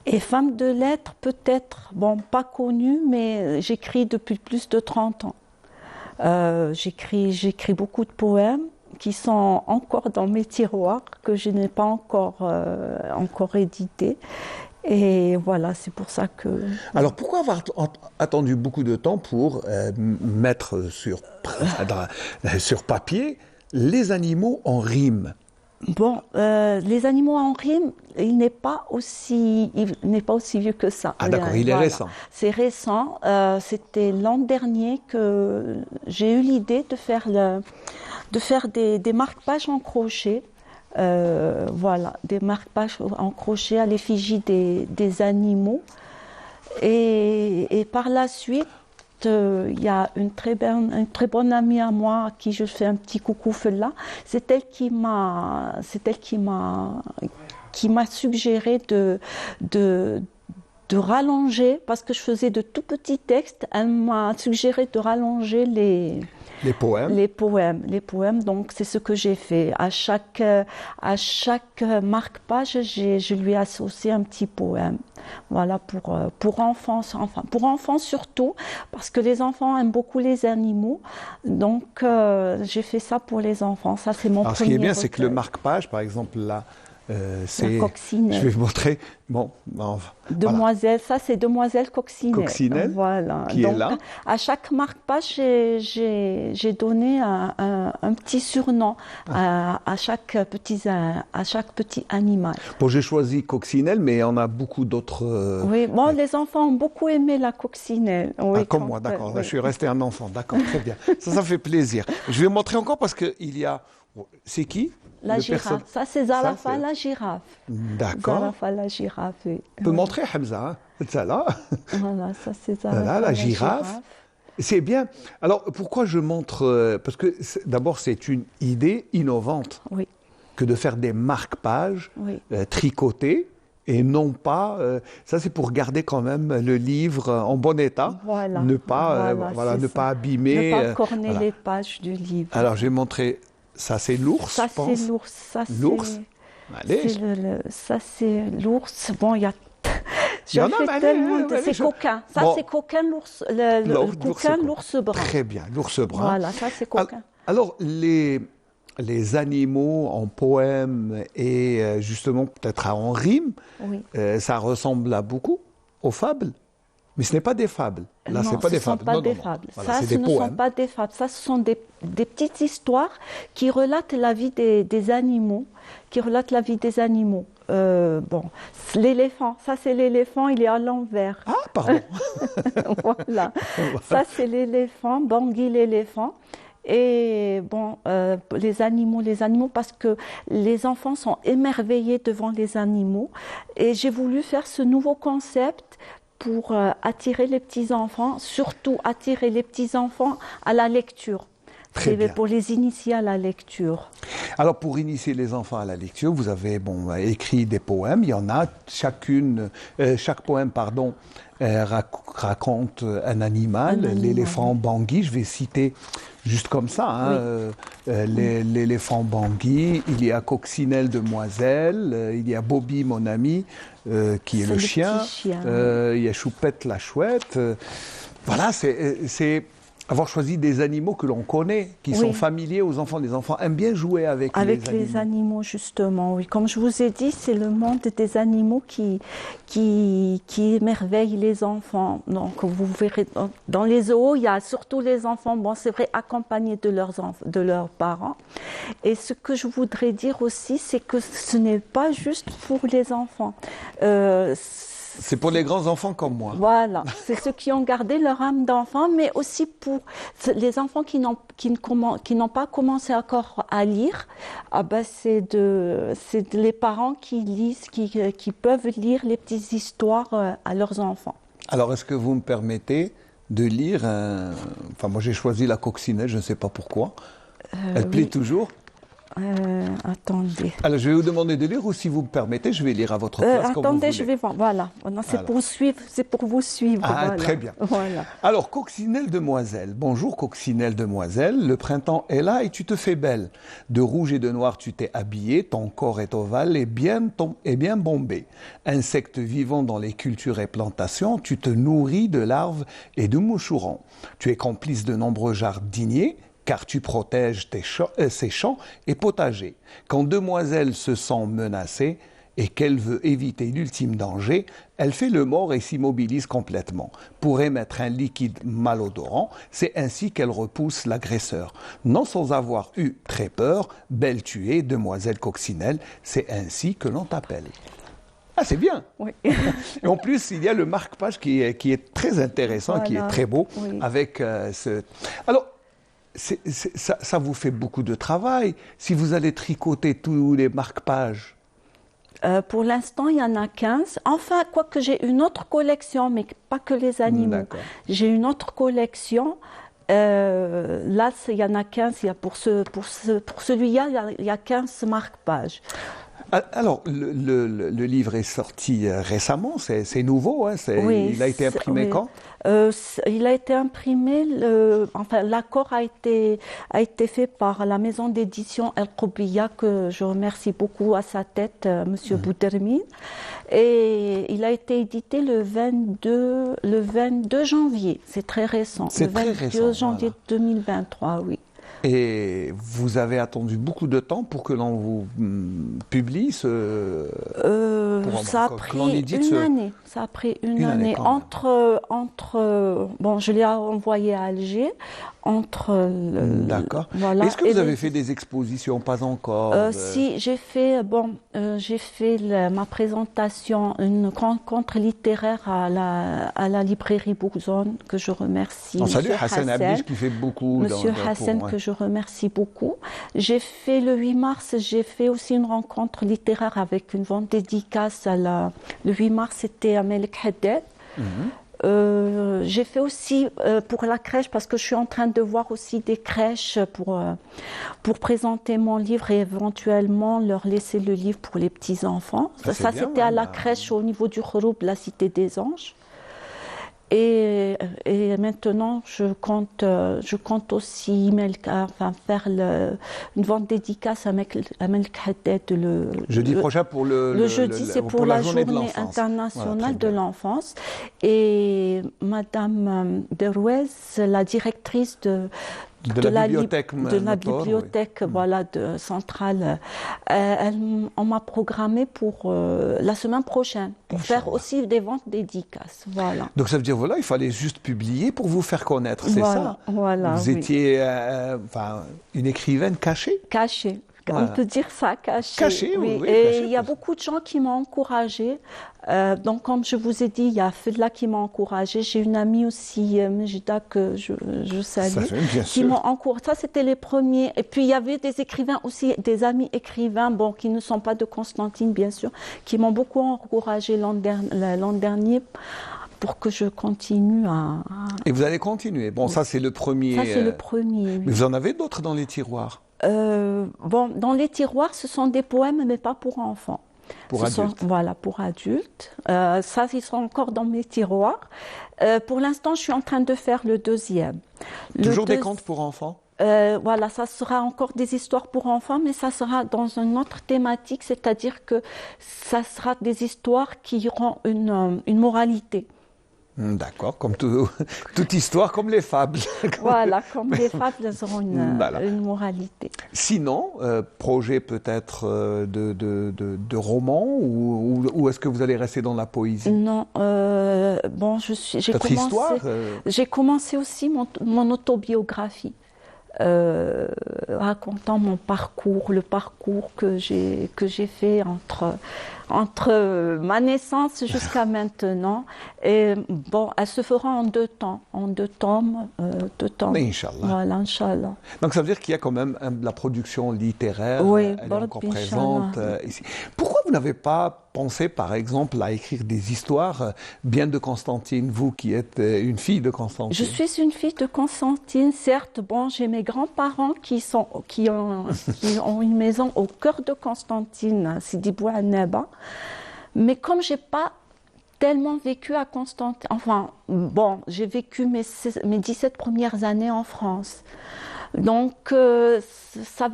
Et femme de lettres, peut-être, bon, pas connue, mais j'écris depuis plus de 30 ans. J'écris beaucoup de poèmes qui sont encore dans mes tiroirs, que je n'ai pas encore édités. Et voilà, c'est pour ça que... Alors pourquoi avoir attendu beaucoup de temps pour mettre sur papier les animaux en rime? Bon, les animaux en rime, il n'est pas aussi vieux que ça. Ah d'accord, il est récent. C'est récent. C'était l'an dernier que j'ai eu l'idée de faire des marque-pages en crochet. Voilà, des marque-pages en crochet à l'effigie des animaux. Et par la suite, il y a une très bonne amie à moi à qui je fais un petit coucou là. C'est elle qui m'a suggéré de rallonger, parce que je faisais de tout petits textes. Elle m'a suggéré de rallonger les poèmes. Donc c'est ce que j'ai fait. À chaque marque-page, je lui ai associé un petit poème. Voilà, pour enfants surtout, parce que les enfants aiment beaucoup les animaux. Donc j'ai fait ça pour les enfants. Ça, c'est mon premier. Alors ce qui est bien, c'est que le recueil. marque-page, par exemple là, c'est. La coccinelle. Je vais vous montrer. Bon, Demoiselle, ça c'est Demoiselle Coccinelle. Coccinelle, voilà. qui donc, est là. À chaque marque-page, j'ai donné un petit surnom à chaque petit animal. Bon, j'ai choisi Coccinelle, mais on a beaucoup d'autres. Oui, bon, les enfants ont beaucoup aimé la Coccinelle. Oui, comme moi, d'accord. oui. Là, je suis resté un enfant, d'accord, très bien. Ça fait plaisir. Je vais montrer encore parce qu'il y a. C'est qui? La girafe. Ça, c'est Zarafa, la girafe. D'accord. Zarafa, la girafe, oui. Tu peux montrer, Hamza, hein? Ça là. Voilà, ça c'est Zarafa, Là, la girafe. C'est bien. Alors, pourquoi je montre parce que d'abord, c'est une idée innovante que de faire des marque-pages tricotés et non pas... ça, c'est pour garder quand même le livre en bon état. Voilà. Ne pas, ne pas abîmer. Ne pas corner les pages du livre. Alors, je vais montrer... Ça, c'est l'ours, ça, je pense. C'est l'ours. L'ours. Allez. Ça, c'est l'ours. Bon, il y a... C'est coquin. Ça, c'est coquin, l'ours. L'ours brun. Très bien, l'ours brun. Voilà, ça, c'est coquin. Alors, les animaux en poème et justement peut-être en rime, ça ressemble à beaucoup aux fables. Mais ce n'est pas des fables. Là, non, c'est pas des fables. Pas des fables. Voilà, ça, ce ne sont pas des fables. Ça, ce sont des petites histoires qui relatent la vie des animaux. Bon, l'éléphant. Ça, c'est l'éléphant. Il est à l'envers. Ah, pardon. Voilà. Ça, c'est l'éléphant. Bangui l'éléphant. Et bon, les animaux, parce que les enfants sont émerveillés devant les animaux. Et j'ai voulu faire ce nouveau concept pour attirer les petits-enfants, surtout attirer les petits-enfants à la lecture. Pour les initier à la lecture. Alors, pour initier les enfants à la lecture, vous avez écrit des poèmes. Il y en a chaque poème, raconte un animal. L'éléphant Bangui, je vais citer juste comme ça. L'éléphant Bangui, il y a Coccinelle Demoiselle, il y a Bobby mon ami, qui est le chien. Il y a Choupette la chouette. Voilà, c'est avoir choisi des animaux que l'on connaît, qui sont familiers aux enfants. Les enfants aiment bien jouer avec les animaux, justement, oui. Comme je vous ai dit, c'est le monde des animaux qui émerveille les enfants. Donc, vous verrez, dans les zoos, il y a surtout les enfants, bon, c'est vrai, accompagnés de leurs parents. Et ce que je voudrais dire aussi, c'est que ce n'est pas juste pour les enfants. C'est pour les grands enfants comme moi. Voilà, c'est ceux qui ont gardé leur âme d'enfant, mais aussi pour les enfants qui n'ont pas commencé encore à lire. Ah ben c'est les parents qui lisent, qui peuvent lire les petites histoires à leurs enfants. Alors, est-ce que vous me permettez de lire Enfin, moi j'ai choisi la Coccinelle, je ne sais pas pourquoi. Elle plaît toujours. Attendez. Alors, je vais vous demander de lire ou si vous me permettez, je vais lire à votre place. Attendez, je vais voir. Voilà. C'est pour suivre, c'est pour vous suivre. Ah, voilà. très bien. Voilà. Alors, Coccinelle Demoiselle. Bonjour, Coccinelle Demoiselle. Le printemps est là et tu te fais belle. De rouge et de noir, tu t'es habillée. Ton corps est ovale et bien bombé. Insecte vivant dans les cultures et plantations, tu te nourris de larves et de mouchourons. Tu es complice de nombreux jardiniers, car tu protèges ces champs et potagers. Quand demoiselle se sent menacée et qu'elle veut éviter l'ultime danger, elle fait le mort et s'immobilise complètement. Pour émettre un liquide malodorant, c'est ainsi qu'elle repousse l'agresseur. Non sans avoir eu très peur, belle tu es, demoiselle Coccinelle, c'est ainsi que l'on t'appelle. Ah, c'est bien. Oui. Et en plus, il y a le marque-page qui est très intéressant, voilà. Qui est très beau, oui. Avec ce... Alors, ça vous fait beaucoup de travail. Si vous allez tricoter tous les marque-pages. Pour l'instant, il y en a 15. Enfin, quoique j'ai une autre collection, mais pas que les animaux. J'ai une autre collection. Là, il y en a 15. Pour celui-là, il y a 15 marque-pages. Alors, le livre est sorti récemment, c'est nouveau, hein, oui, il a été imprimé quand il a été imprimé, l'accord a été fait par la maison d'édition El Qoubiya, que je remercie beaucoup à sa tête, M. Boudermine. Et il a été édité le 22 janvier, c'est très récent. C'est très récent. Le 22 janvier 2023, oui. Et vous avez attendu beaucoup de temps pour que l'on vous publie ce... ça a pris une année. Ça a pris une année. Bon, je l'ai envoyé à Alger. D'accord. Voilà. Est-ce que vous avez fait des expositions? Pas encore. Si, j'ai fait ma présentation, une rencontre littéraire à la librairie Bourgogne, que je remercie. Salut Hassan Abdish qui fait beaucoup. Monsieur Hassan, que je remercie beaucoup. J'ai fait le 8 mars, j'ai fait aussi une rencontre littéraire avec une vente dédicace le 8 mars, c'était à Melek Haddad. J'ai fait aussi pour la crèche, parce que je suis en train de voir aussi des crèches pour présenter mon livre et éventuellement leur laisser le livre pour les petits-enfants. Ça c'était à la crèche au niveau du Khouroub, la Cité des Anges. Et maintenant, je compte aussi faire une vente dédicace à Melek Haddad jeudi prochain pour le jeudi, c'est pour la journée internationale de l'enfance. Et Madame Derouez, la directrice de la bibliothèque voilà, centrale. On m'a programmé pour la semaine prochaine pour faire aussi des ventes dédicaces. Voilà. Donc ça veut dire, voilà, il fallait juste publier pour vous faire connaître, c'est ça? Voilà. Vous étiez une écrivaine cachée? Cachée. On peut dire ça, caché. Caché, oui. Et il y a beaucoup de gens qui m'ont encouragée. Donc, comme je vous ai dit, il y a Fedla qui m'a encouragée. J'ai une amie aussi, Mejda, que je salue, qui m'ont encouragée. Ça, c'était les premiers. Et puis, il y avait des écrivains aussi, des amis écrivains, qui ne sont pas de Constantine, bien sûr, qui m'ont beaucoup encouragée l'an dernier pour que je continue à... Et vous allez continuer. Bon, ça, c'est le premier. Ça, c'est le premier, oui. Mais vous en avez d'autres dans les tiroirs? Dans les tiroirs, ce sont des poèmes, mais pas pour enfants. Pour adultes. Voilà, pour adultes. Ça, ils sont encore dans mes tiroirs. Pour l'instant, je suis en train de faire le deuxième. Toujours des contes pour enfants? Voilà, ça sera encore des histoires pour enfants, mais ça sera dans une autre thématique, c'est-à-dire que ça sera des histoires qui auront une moralité. D'accord, comme toute histoire, comme les fables. Voilà, comme les fables, elles auront une moralité. Sinon, projet peut-être de roman ou est-ce que vous allez rester dans la poésie? Non, j'ai commencé aussi mon autobiographie. Racontant mon parcours, le parcours que j'ai fait entre ma naissance jusqu'à maintenant. Et bon, elle se fera en deux tomes. Inch'Allah. Voilà, Inch'Allah. Donc ça veut dire qu'il y a quand même la production littéraire, oui, elle est encore présente ici. Pourquoi vous n'avez pas pensé, par exemple, à écrire des histoires bien de Constantine, vous qui êtes une fille de Constantine? Je suis une fille de Constantine, certes. Bon, j'ai mes grands-parents qui ont une maison au cœur de Constantine, Sidi Bouannaba. Mais comme j'ai pas tellement vécu à Constantine, enfin, bon, j'ai vécu mes 17 premières années en France. Donc, ça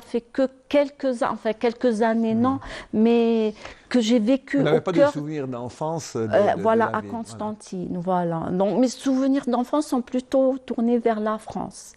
fait que quelques années, non, mais que j'ai vécu. Vous n'avez pas de souvenirs d'enfance voilà, à Constantine, voilà. Donc, mes souvenirs d'enfance sont plutôt tournés vers la France.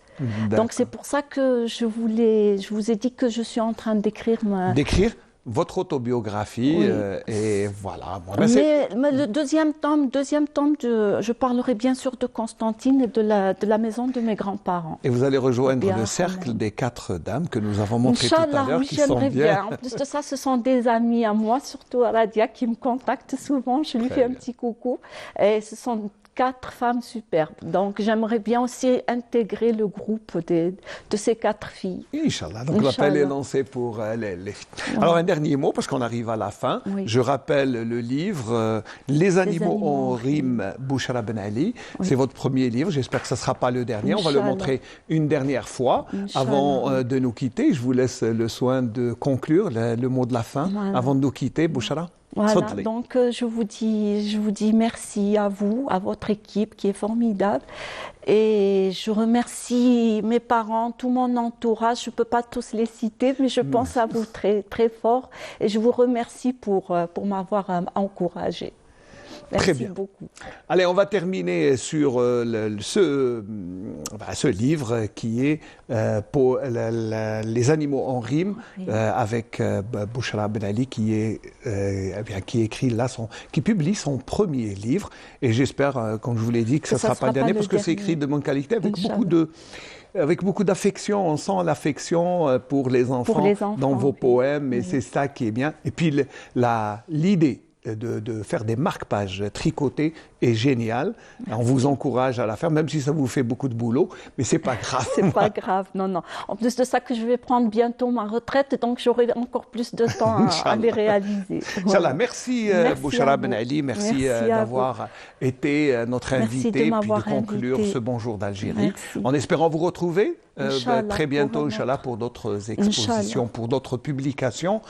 Donc, c'est pour ça que je vous ai dit que je suis en train d'écrire D'écrire votre autobiographie, oui. Et voilà. Bon, mais le deuxième tome, je parlerai bien sûr de Constantine et de la maison de mes grands-parents. Et vous allez rejoindre le cercle des 4 dames que nous avons montré tout à l'heure, oui, qui sont bien. En plus de ça, ce sont des amis à moi, surtout à Radia, qui me contactent souvent. Je lui fais un petit coucou. Et ce sont 4 femmes superbes. Donc, j'aimerais bien aussi intégrer le groupe de ces 4 filles. Inch'Allah. Donc, l'appel est lancé pour les filles. Ouais. Alors, un dernier mot, parce qu'on arrive à la fin. Oui. Je rappelle le livre Les animaux en rime, Bouchra Ben Ali. Oui. C'est votre premier livre. J'espère que ce ne sera pas le dernier. On va le montrer une dernière fois avant de nous quitter. Je vous laisse le soin de conclure le mot de la fin avant de nous quitter, Bouchra. Voilà, donc je vous dis merci à vous, à votre équipe qui est formidable. Et je remercie mes parents, tout mon entourage. Je ne peux pas tous les citer, mais je pense à vous très, très fort. Et je vous remercie pour m'avoir encouragée. Merci très bien. Beaucoup. Allez, on va terminer sur ce livre qui est pour Les animaux en rime, avec Bouchra Ben Ali qui publie son premier livre. Et j'espère, comme je vous l'ai dit, que ça ne sera pas le dernier, parce que c'est écrit de bonne qualité, avec beaucoup d'affection. On sent l'affection pour les enfants dans vos poèmes, et c'est ça qui est bien. Et puis l'idée de faire des marque-pages tricotées est génial. On vous encourage à la faire, même si ça vous fait beaucoup de boulot, mais c'est pas grave. C'est pas grave, non. En plus de ça, que je vais prendre bientôt ma retraite, donc j'aurai encore plus de temps à les réaliser. Inch'Allah. Merci Bouchra Ben Ali, merci d'avoir été notre invité, puis de conclure ce Bonjour d'Algérie. En espérant vous retrouver très bientôt, Inch'Allah, pour d'autres expositions, pour d'autres publications.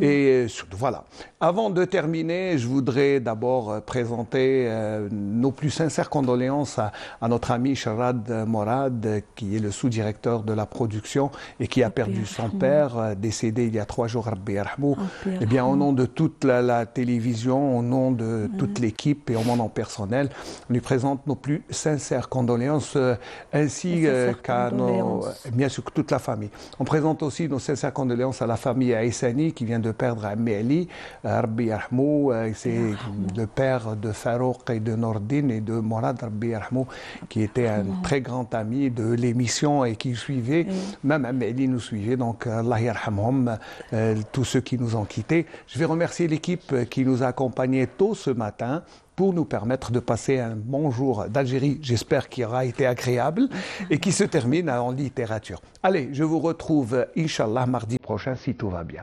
Et voilà. Avant de terminer, je voudrais d'abord présenter nos plus sincères condoléances à notre ami Sharad Morad, qui est le sous-directeur de la production et qui a perdu son père, décédé il y a 3 jours, Rabbi Yarhamou. Eh bien, au nom de toute la télévision, au nom de toute l'équipe et au nom personnel, on lui présente nos plus sincères condoléances, ainsi qu'à bien sûr toute la famille. On présente aussi nos sincères condoléances à la famille Aïssani qui vient de perdre Ammi Ali, Rabbi Yarhamou, c'est le père de Farouk et de Nordine et de Morad, Rabbi Yarhamou, qui était un très grand ami de l'émission et qui suivait, même Ammi Ali nous suivait, donc Allah yarhamhum, tous ceux qui nous ont quittés. Je vais remercier l'équipe qui nous a accompagnés tôt ce matin pour nous permettre de passer un bon jour d'Algérie, j'espère qu'il aura été agréable, et qui se termine en littérature. Allez, je vous retrouve, Inch'Allah, mardi prochain, si tout va bien.